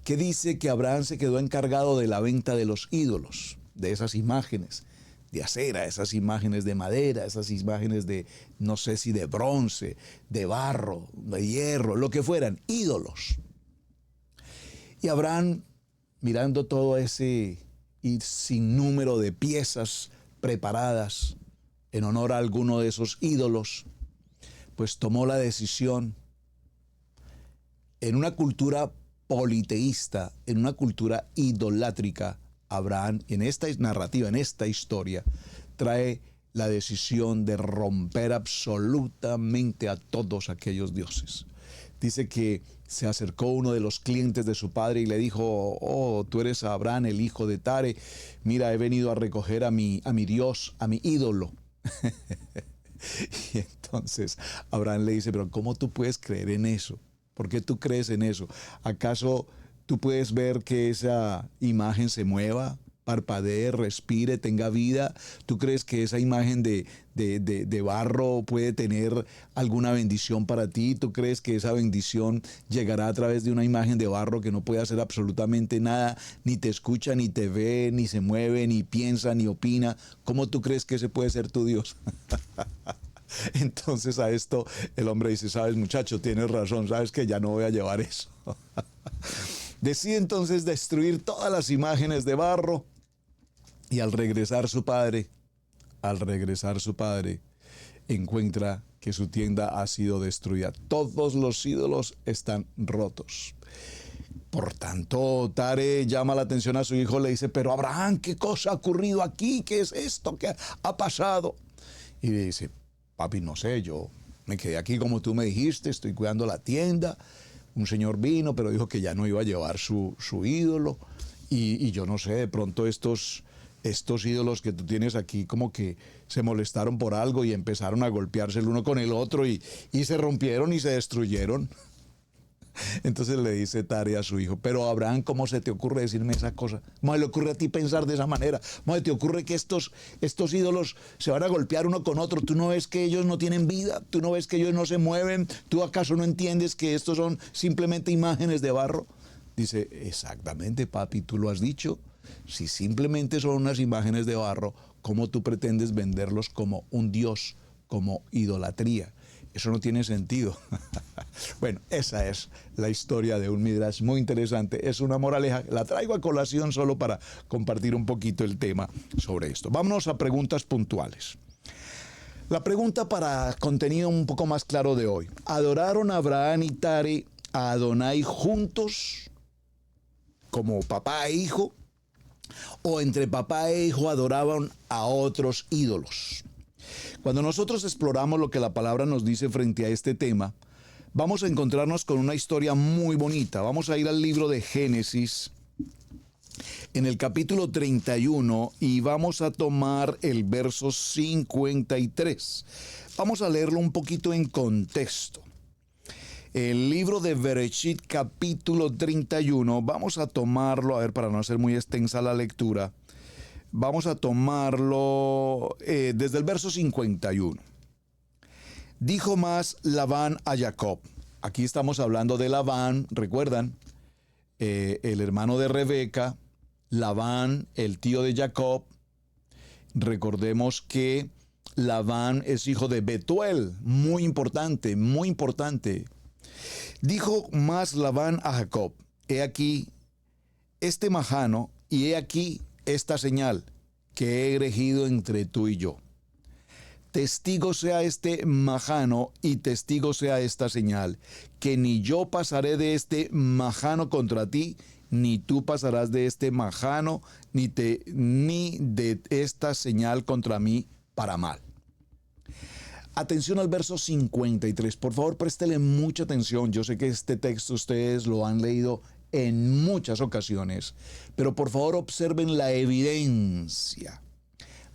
[SPEAKER 1] que dice que Abraham se quedó encargado de la venta de los ídolos, de esas imágenes de acera, esas imágenes de madera, esas imágenes de, no sé si de bronce, de barro, de hierro, lo que fueran, ídolos. Y Abraham, mirando todo ese sinnúmero de piezas preparadas en honor a alguno de esos ídolos, pues tomó la decisión, en una cultura politeísta, en una cultura idolátrica, Abraham, en esta narrativa, en esta historia, trae la decisión de romper absolutamente a todos aquellos dioses. Dice que se acercó uno de los clientes de su padre y le dijo: oh, tú eres Abraham, el hijo de Tare, mira, he venido a recoger a mi Dios, a mi ídolo. Y entonces Abraham le dice: pero ¿cómo tú puedes creer en eso? ¿Por qué tú crees en eso? ¿Acaso tú puedes ver que esa imagen se mueva, parpadee, respire, tenga vida? ¿Tú crees que esa imagen de barro puede tener alguna bendición para ti? ¿Tú crees que esa bendición llegará a través de una imagen de barro que no puede hacer absolutamente nada, ni te escucha, ni te ve, ni se mueve, ni piensa, ni opina? ¿Cómo tú crees que ese puede ser tu Dios? Entonces a esto el hombre dice: sabes, muchacho, tienes razón, sabes que ya no voy a llevar eso. Decide entonces destruir todas las imágenes de barro, y al regresar su padre, encuentra que su tienda ha sido destruida. Todos los ídolos están rotos. Por tanto, Tare llama la atención a su hijo, le dice: pero Abraham, ¿qué cosa ha ocurrido aquí? ¿Qué es esto? ¿Qué ha pasado? Y le dice: papi, no sé, yo me quedé aquí como tú me dijiste, estoy cuidando la tienda. Un señor vino, pero dijo que ya no iba a llevar su ídolo. Y yo no sé, de pronto estos ídolos que tú tienes aquí como que se molestaron por algo y empezaron a golpearse el uno con el otro y se rompieron y se destruyeron. Entonces le dice Tare a su hijo: pero Abraham, ¿cómo se te ocurre decirme esa cosa? ¿Cómo se le ocurre a ti pensar de esa manera? ¿Cómo se te ocurre que estos ídolos se van a golpear uno con otro? ¿Tú no ves que ellos no tienen vida? ¿Tú no ves que ellos no se mueven? ¿Tú acaso no entiendes que estos son simplemente imágenes de barro? Dice: exactamente, papi, tú lo has dicho. Si simplemente son unas imágenes de barro, ¿cómo tú pretendes venderlos como un dios, como idolatría? Eso no tiene sentido. Bueno, esa es la historia de un Midrash muy interesante. Es una moraleja. La traigo a colación solo para compartir un poquito el tema sobre esto. Vámonos a preguntas puntuales. La pregunta para contenido un poco más claro de hoy: ¿adoraron Abraham y Tare a Adonai juntos, como papá e hijo? ¿O entre papá e hijo adoraban a otros ídolos? Cuando nosotros exploramos lo que la palabra nos dice frente a este tema, vamos a encontrarnos con una historia muy bonita. Vamos a ir al libro de Génesis, en el capítulo 31, y vamos a tomar el verso 53. Vamos a leerlo un poquito en contexto. El libro de Bereshit, capítulo 31, vamos a tomarlo, a ver, para no hacer muy extensa la lectura, vamos a tomarlo desde el verso 51. Dijo más Labán a Jacob. Aquí estamos hablando de Labán, recuerdan, el hermano de Rebeca, Labán, el tío de Jacob. Recordemos que Labán es hijo de Betuel, muy importante, muy importante. Dijo más Labán a Jacob: he aquí este majano, y he aquí esta señal que he erigido entre tú y yo. Testigo sea este majano y testigo sea esta señal, que ni yo pasaré de este majano contra ti, ni tú pasarás de este majano, ni de esta señal contra mí para mal. Atención al verso 53, por favor, préstele mucha atención. Yo sé que este texto ustedes lo han leído en muchas ocasiones, pero por favor observen la evidencia.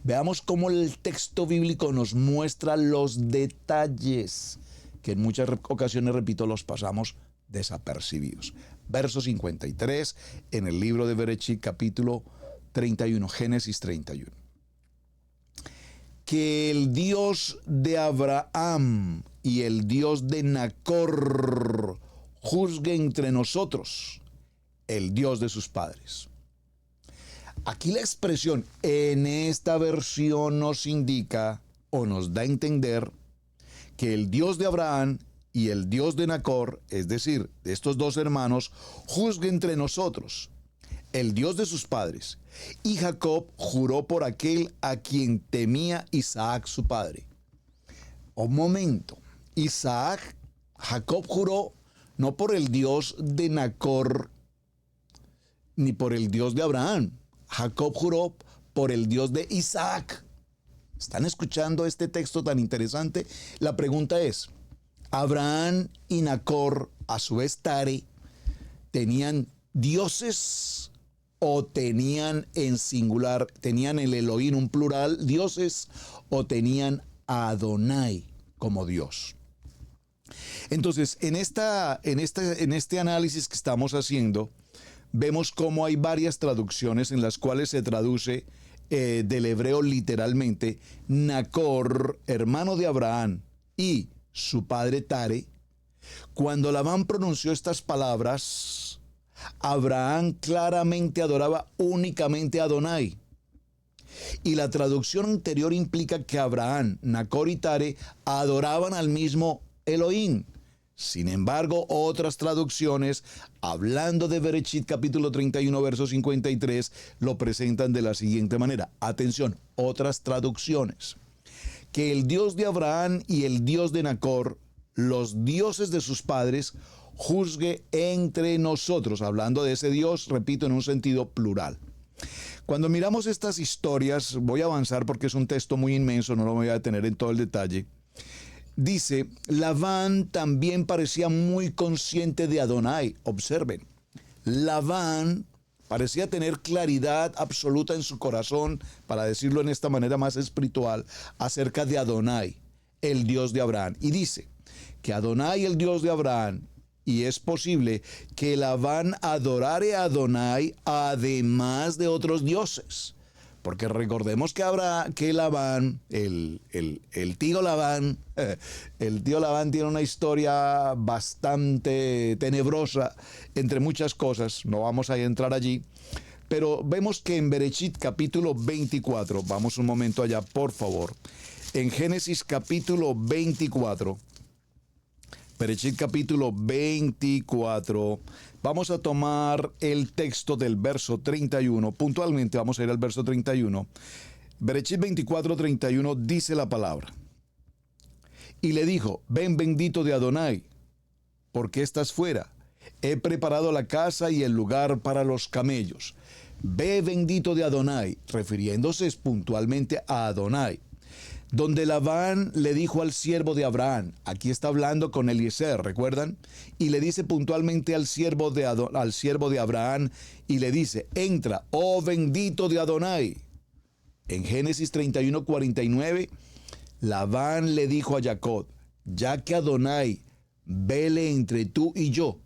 [SPEAKER 1] Veamos cómo el texto bíblico nos muestra los detalles que en muchas ocasiones, repito, los pasamos desapercibidos. Verso 53 en el libro de Bereshit, capítulo 31, Génesis 31. Que el Dios de Abraham y el Dios de Nacor juzgue entre nosotros el Dios de sus padres. Aquí la expresión en esta versión nos indica o nos da a entender que el Dios de Abraham y el Dios de Nacor, es decir, de estos dos hermanos, juzgue entre nosotros el Dios de sus padres. Y Jacob juró por aquel a quien temía Isaac su padre. Un momento, Jacob juró no por el Dios de Nacor ni por el Dios de Abraham. Jacob juró por el Dios de Isaac. ¿Están escuchando este texto tan interesante? La pregunta es, ¿Abraham y Nacor, a su vez Tare, tenían dioses o tenían en singular, tenían el Elohim, un plural, dioses, o tenían a Adonai como Dios? Entonces, en este análisis que estamos haciendo, vemos cómo hay varias traducciones en las cuales se traduce del hebreo literalmente Nacor, hermano de Abraham, y su padre Tare. Cuando Labán pronunció estas palabras, Abraham claramente adoraba únicamente a Adonai. Y la traducción anterior implica que Abraham, Nacor y Tare adoraban al mismo Elohim. Sin embargo, otras traducciones, hablando de Bereshit capítulo 31, verso 53, lo presentan de la siguiente manera. Atención, otras traducciones. Que el Dios de Abraham y el Dios de Nacor, los dioses de sus padres, juzgue entre nosotros. Hablando de ese Dios, repito, en un sentido plural. Cuando miramos estas historias, voy a avanzar porque es un texto muy inmenso, no lo voy a detener en todo el detalle. Dice, Labán también parecía muy consciente de Adonai. Observen, Labán parecía tener claridad absoluta en su corazón, para decirlo en esta manera más espiritual, acerca de Adonai, el Dios de Abraham. Y dice que Adonai, el Dios de Abraham, y es posible que Labán adorare a Adonai además de otros dioses. Porque recordemos que Labán, el tío Labán, el tío Labán tiene una historia bastante tenebrosa, entre muchas cosas, no vamos a entrar allí, pero vemos que en Bereshit capítulo 24, vamos un momento allá, por favor, en Génesis capítulo 24, Bereshit capítulo 24, vamos a tomar el texto del verso 31, puntualmente vamos a ir al verso 31. Bereshit 24, 31 dice la palabra. Y le dijo, ven bendito de Adonai, porque estás fuera. He preparado la casa y el lugar para los camellos. Ve bendito de Adonai, refiriéndose puntualmente a Adonai. Donde Labán le dijo al siervo de Abraham, aquí está hablando con Eliezer, ¿recuerdan? Y le dice puntualmente al siervo de Abraham, y le dice, entra, oh bendito de Adonai. En Génesis 31, 49, Labán le dijo a Jacob, ya que Adonai vele entre tú y yo.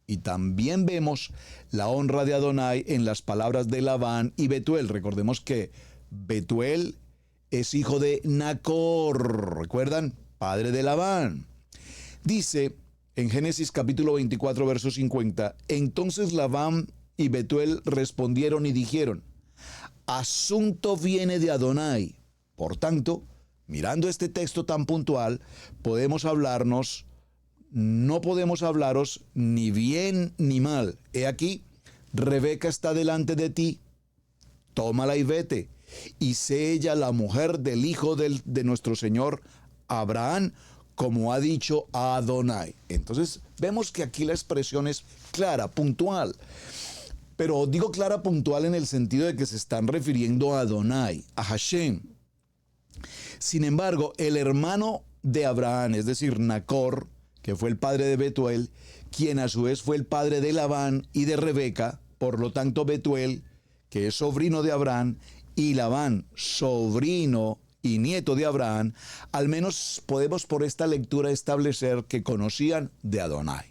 [SPEAKER 1] Y también vemos la honra de Adonai en las palabras de Labán y Betuel. Recordemos que Betuel es hijo de Nacor, ¿recuerdan? Padre de Labán. Dice en Génesis capítulo 24, verso 50, entonces Labán y Betuel respondieron y dijeron, asunto viene de Adonai. Por tanto, mirando este texto tan puntual, no podemos hablaros ni bien ni mal. He aquí, Rebeca está delante de ti, tómala y vete. Y sé ella la mujer del hijo de nuestro Señor Abraham, como ha dicho Adonai. Entonces vemos que aquí la expresión es clara, puntual. Pero digo clara, puntual en el sentido de que se están refiriendo a Adonai, a Hashem. Sin embargo, el hermano de Abraham, es decir, Nacor, que fue el padre de Betuel, quien a su vez fue el padre de Labán y de Rebeca, por lo tanto Betuel, que es sobrino de Abraham, y Labán, sobrino y nieto de Abraham, al menos podemos por esta lectura establecer que conocían de Adonai.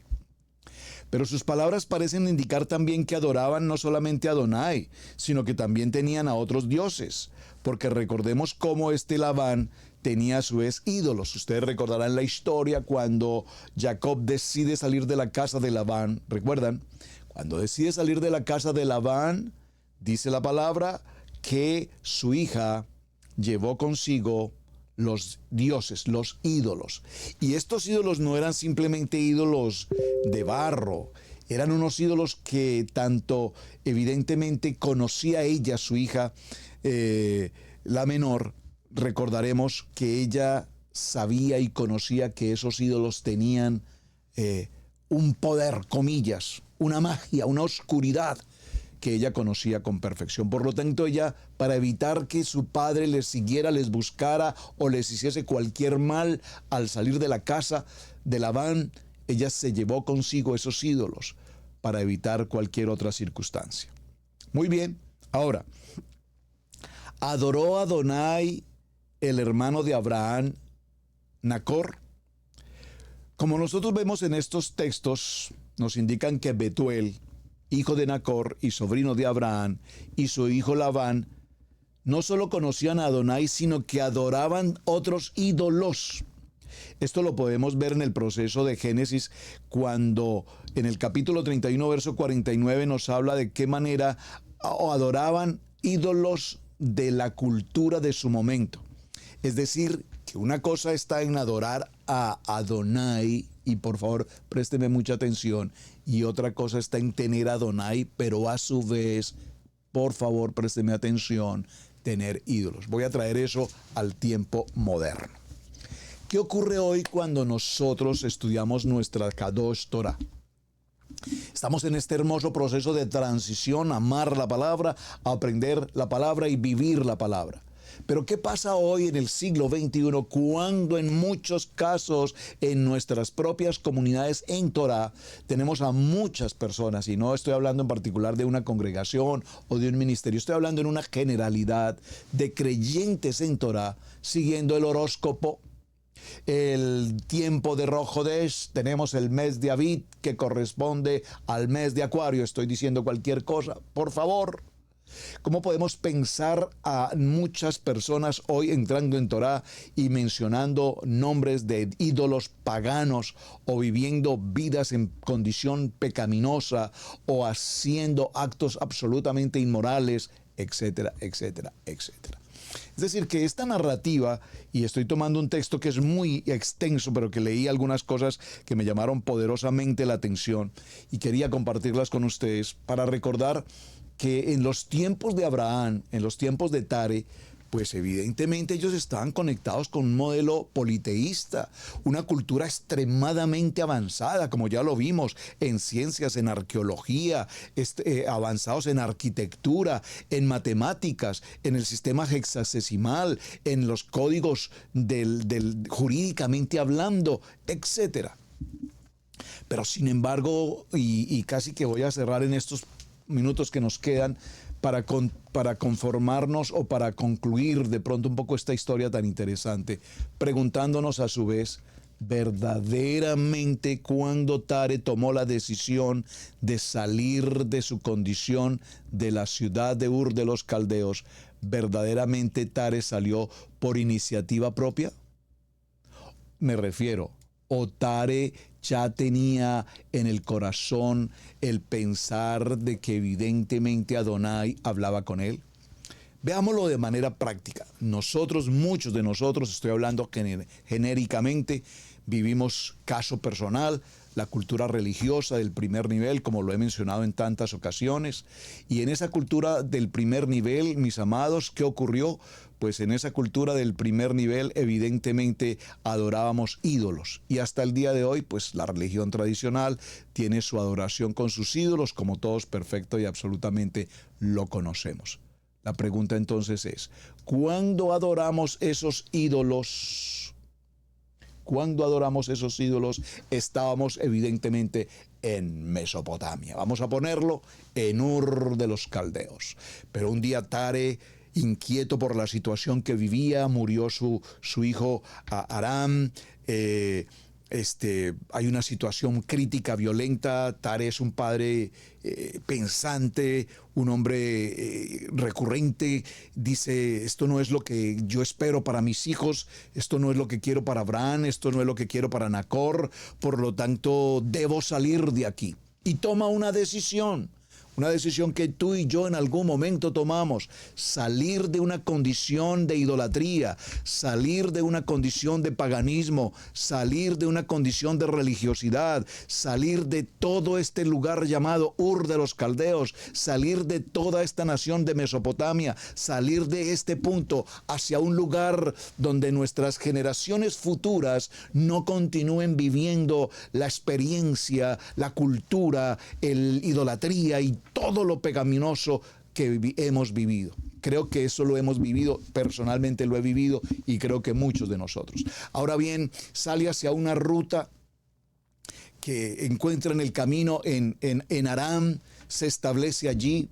[SPEAKER 1] Pero sus palabras parecen indicar también que adoraban no solamente a Adonai, sino que también tenían a otros dioses, porque recordemos cómo este Labán tenía a su vez ídolos. Ustedes recordarán la historia cuando Jacob decide salir de la casa de Labán. ¿Recuerdan? Cuando decide salir de la casa de Labán, dice la palabra que su hija llevó consigo los dioses, los ídolos. Y estos ídolos no eran simplemente ídolos de barro, eran unos ídolos que tanto evidentemente conocía ella, su hija, la menor. Recordaremos que ella sabía y conocía que esos ídolos tenían un poder, comillas, una magia, una oscuridad que ella conocía con perfección. Por lo tanto, ella, para evitar que su padre les siguiera, les buscara o les hiciese cualquier mal al salir de la casa de Labán, ella se llevó consigo esos ídolos para evitar cualquier otra circunstancia. Muy bien, ahora, ¿adoró a Adonai el hermano de Abraham, Nacor? Como nosotros vemos en estos textos, nos indican que Betuel, hijo de Nacor y sobrino de Abraham, y su hijo Labán, no solo conocían a Adonai, sino que adoraban otros ídolos. Esto lo podemos ver en el proceso de Génesis, cuando en el capítulo 31, verso 49, nos habla de qué manera adoraban ídolos de la cultura de su momento. Es decir, que una cosa está en adorar a Adonai, y por favor présteme mucha atención, y otra cosa está en tener a Adonai, pero a su vez, por favor présteme atención, tener ídolos. Voy a traer eso al tiempo moderno. ¿Qué ocurre hoy cuando nosotros estudiamos nuestra Kadosh Torah? Estamos en este hermoso proceso de transición, amar la palabra, aprender la palabra y vivir la palabra. Pero ¿qué pasa hoy en el siglo XXI cuando en muchos casos en nuestras propias comunidades en Torah tenemos a muchas personas, y no estoy hablando en particular de una congregación o de un ministerio, estoy hablando en una generalidad de creyentes en Torah siguiendo el horóscopo, el tiempo de Rosh Hodesh, tenemos el mes de Aviv que corresponde al mes de Acuario? Estoy diciendo cualquier cosa, por favor. ¿Cómo podemos pensar a muchas personas hoy entrando en Torah y mencionando nombres de ídolos paganos o viviendo vidas en condición pecaminosa o haciendo actos absolutamente inmorales, etcétera, etcétera, etcétera? Es decir, que esta narrativa, y estoy tomando un texto que es muy extenso, pero que leí algunas cosas que me llamaron poderosamente la atención y quería compartirlas con ustedes para recordar que en los tiempos de Abraham, en los tiempos de Tare, pues evidentemente ellos estaban conectados con un modelo politeísta, una cultura extremadamente avanzada, como ya lo vimos, en ciencias, en arqueología, avanzados en arquitectura, en matemáticas, en el sistema hexadecimal, en los códigos jurídicamente hablando, etcétera. Pero sin embargo, y casi que voy a cerrar en estos minutos que nos quedan para conformarnos o para concluir de pronto un poco esta historia tan interesante, preguntándonos a su vez, verdaderamente cuando Tare tomó la decisión de salir de su condición de la ciudad de Ur de los Caldeos, ¿verdaderamente Tare salió por iniciativa propia? Me refiero, o Tare ya tenía en el corazón el pensar de que evidentemente Adonai hablaba con él. Veámoslo de manera práctica. Nosotros, muchos de nosotros, estoy hablando genéricamente, vivimos caso personal, la cultura religiosa del primer nivel, como lo he mencionado en tantas ocasiones. Y en esa cultura del primer nivel, mis amados, ¿qué ocurrió? Pues en esa cultura del primer nivel evidentemente adorábamos ídolos. Y hasta el día de hoy, pues la religión tradicional tiene su adoración con sus ídolos, como todos perfecto y absolutamente lo conocemos. La pregunta entonces es, ¿cuándo adoramos esos ídolos? Cuando adoramos esos ídolos, estábamos evidentemente en Mesopotamia. Vamos a ponerlo en Ur de los Caldeos. Pero un día Tare, inquieto por la situación que vivía, murió su hijo Aram, hay una situación crítica, violenta. Tare es un padre pensante, un hombre recurrente. Dice, esto no es lo que yo espero para mis hijos, esto no es lo que quiero para Abraham, esto no es lo que quiero para Nacor, por lo tanto debo salir de aquí. Y toma una decisión que tú y yo en algún momento tomamos: salir de una condición de idolatría, salir de una condición de paganismo, salir de una condición de religiosidad, salir de todo este lugar llamado Ur de los Caldeos, salir de toda esta nación de Mesopotamia, salir de este punto hacia un lugar donde nuestras generaciones futuras no continúen viviendo la experiencia, la cultura, el idolatría y todo lo pecaminoso que hemos vivido. Creo que eso lo hemos vivido, personalmente lo he vivido, y creo que muchos de nosotros. Ahora bien, sale hacia una ruta que encuentra en el camino en Aram, se establece allí,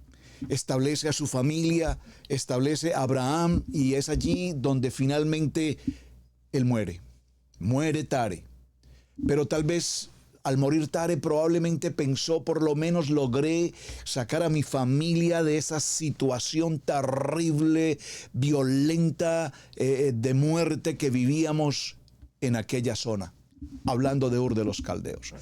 [SPEAKER 1] establece a su familia, establece a Abraham, y es allí donde finalmente él muere Tare. Pero tal vez al morir Tare probablemente pensó: por lo menos logré sacar a mi familia de esa situación terrible, violenta, de muerte que vivíamos en aquella zona. Hablando de Ur de los Caldeos.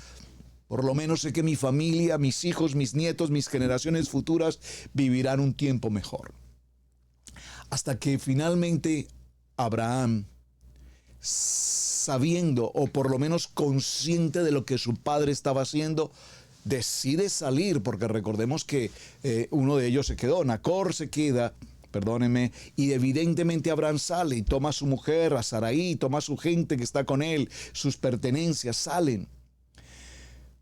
[SPEAKER 1] Por lo menos sé que mi familia, mis hijos, mis nietos, mis generaciones futuras vivirán un tiempo mejor. Hasta que finalmente Abraham, sabiendo, o por lo menos consciente de lo que su padre estaba haciendo, decide salir, porque recordemos que uno de ellos se quedó, Nacor se queda, perdónenme, y evidentemente Abraham sale y toma a su mujer, a Sarai, toma a su gente que está con él, sus pertenencias, salen.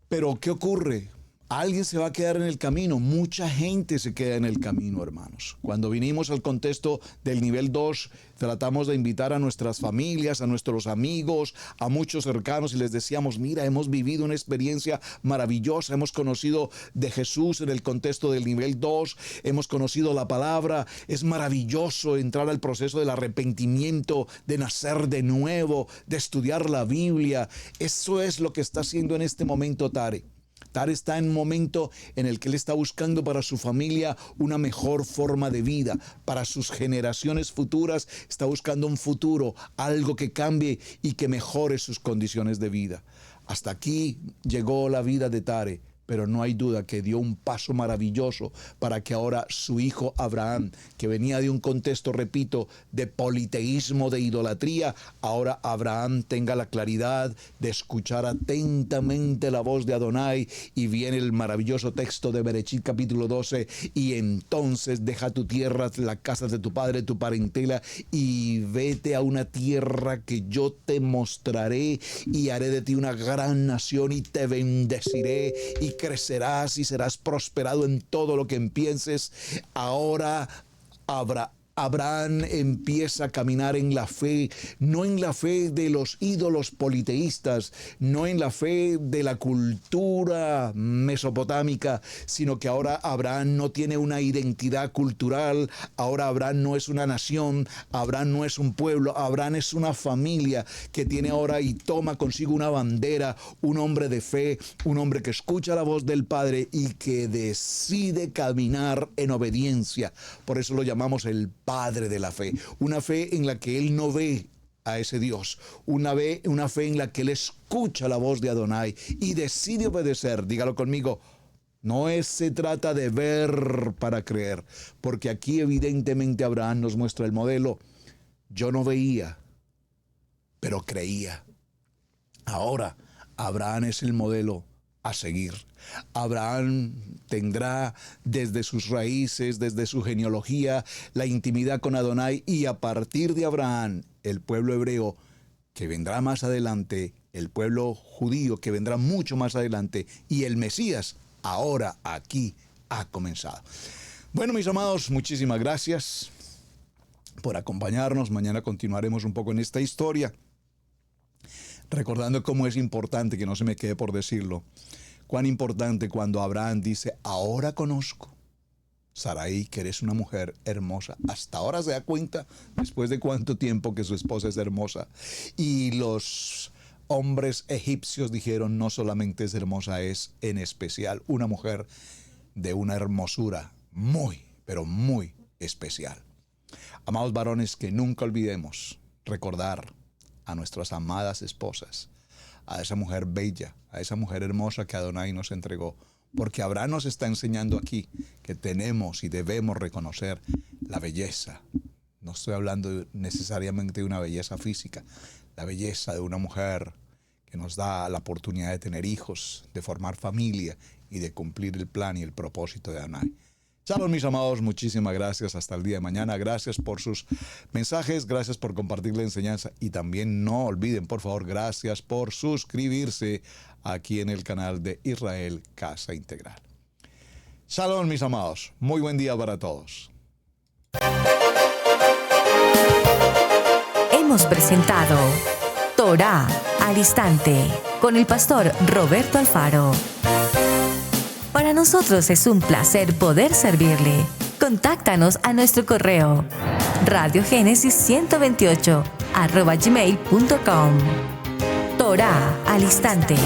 [SPEAKER 1] Pero ¿qué ocurre? Alguien se va a quedar en el camino. Mucha gente se queda en el camino, hermanos. Cuando vinimos al contexto del nivel 2, tratamos de invitar a nuestras familias, a nuestros amigos, a muchos cercanos, y les decíamos: mira, hemos vivido una experiencia maravillosa, hemos conocido de Jesús en el contexto del nivel 2, hemos conocido la palabra, es maravilloso entrar al proceso del arrepentimiento, de nacer de nuevo, de estudiar la Biblia. Eso es lo que está haciendo en este momento Tare. Tare está en un momento en el que él está buscando para su familia una mejor forma de vida. Para sus generaciones futuras está buscando un futuro, algo que cambie y que mejore sus condiciones de vida. Hasta aquí llegó la vida de Tare, pero no hay duda que dio un paso maravilloso para que ahora su hijo Abraham, que venía de un contexto, repito, de politeísmo, de idolatría, ahora Abraham tenga la claridad de escuchar atentamente la voz de Adonai. Y viene el maravilloso texto de Berechit capítulo 12: y entonces deja tu tierra, las casas de tu padre, tu parentela, y vete a una tierra que yo te mostraré, y haré de ti una gran nación, y te bendeciré, y crecerás y serás prosperado en todo lo que empieces. Ahora Abraham empieza a caminar en la fe, no en la fe de los ídolos politeístas, no en la fe de la cultura mesopotámica, sino que ahora Abraham no tiene una identidad cultural, ahora Abraham no es una nación, Abraham no es un pueblo, Abraham es una familia que tiene ahora y toma consigo una bandera, un hombre de fe, un hombre que escucha la voz del Padre y que decide caminar en obediencia. Por eso lo llamamos el Padre de la fe, una fe en la que él no ve a ese Dios, una fe en la que él escucha la voz de Adonai y decide obedecer. Dígalo conmigo: no se trata de ver para creer, porque aquí evidentemente Abraham nos muestra el modelo. Yo no veía, pero creía. Ahora Abraham es el modelo a seguir. Abraham tendrá desde sus raíces, desde su genealogía, la intimidad con Adonai, y a partir de Abraham, el pueblo hebreo que vendrá más adelante, el pueblo judío que vendrá mucho más adelante, y el Mesías ahora aquí ha comenzado. Bueno, mis amados, muchísimas gracias por acompañarnos. Mañana continuaremos un poco en esta historia, recordando cómo es importante, que no se me quede por decirlo, cuán importante cuando Abraham dice: ahora conozco, Sarai, que eres una mujer hermosa. Hasta ahora se da cuenta, después de cuánto tiempo, que su esposa es hermosa. Y los hombres egipcios dijeron, no solamente es hermosa, es en especial una mujer de una hermosura muy, pero muy especial. Amados varones, que nunca olvidemos recordar a nuestras amadas esposas, a esa mujer bella, a esa mujer hermosa que Adonai nos entregó, porque Abraham nos está enseñando aquí que tenemos y debemos reconocer la belleza. No estoy hablando necesariamente de una belleza física, la belleza de una mujer que nos da la oportunidad de tener hijos, de formar familia y de cumplir el plan y el propósito de Adonai. Shalom, mis amados, muchísimas gracias. Hasta el día de mañana. Gracias por sus mensajes, gracias por compartir la enseñanza y también no olviden, por favor, gracias por suscribirse aquí en el canal de Israel Casa Integral. Shalom, mis amados. Muy buen día para todos.
[SPEAKER 2] Hemos presentado Torá al Instante con el pastor Roberto Alfaro. Para nosotros es un placer poder servirle. Contáctanos a nuestro correo radiogenesis128@gmail.com. Torá al Instante.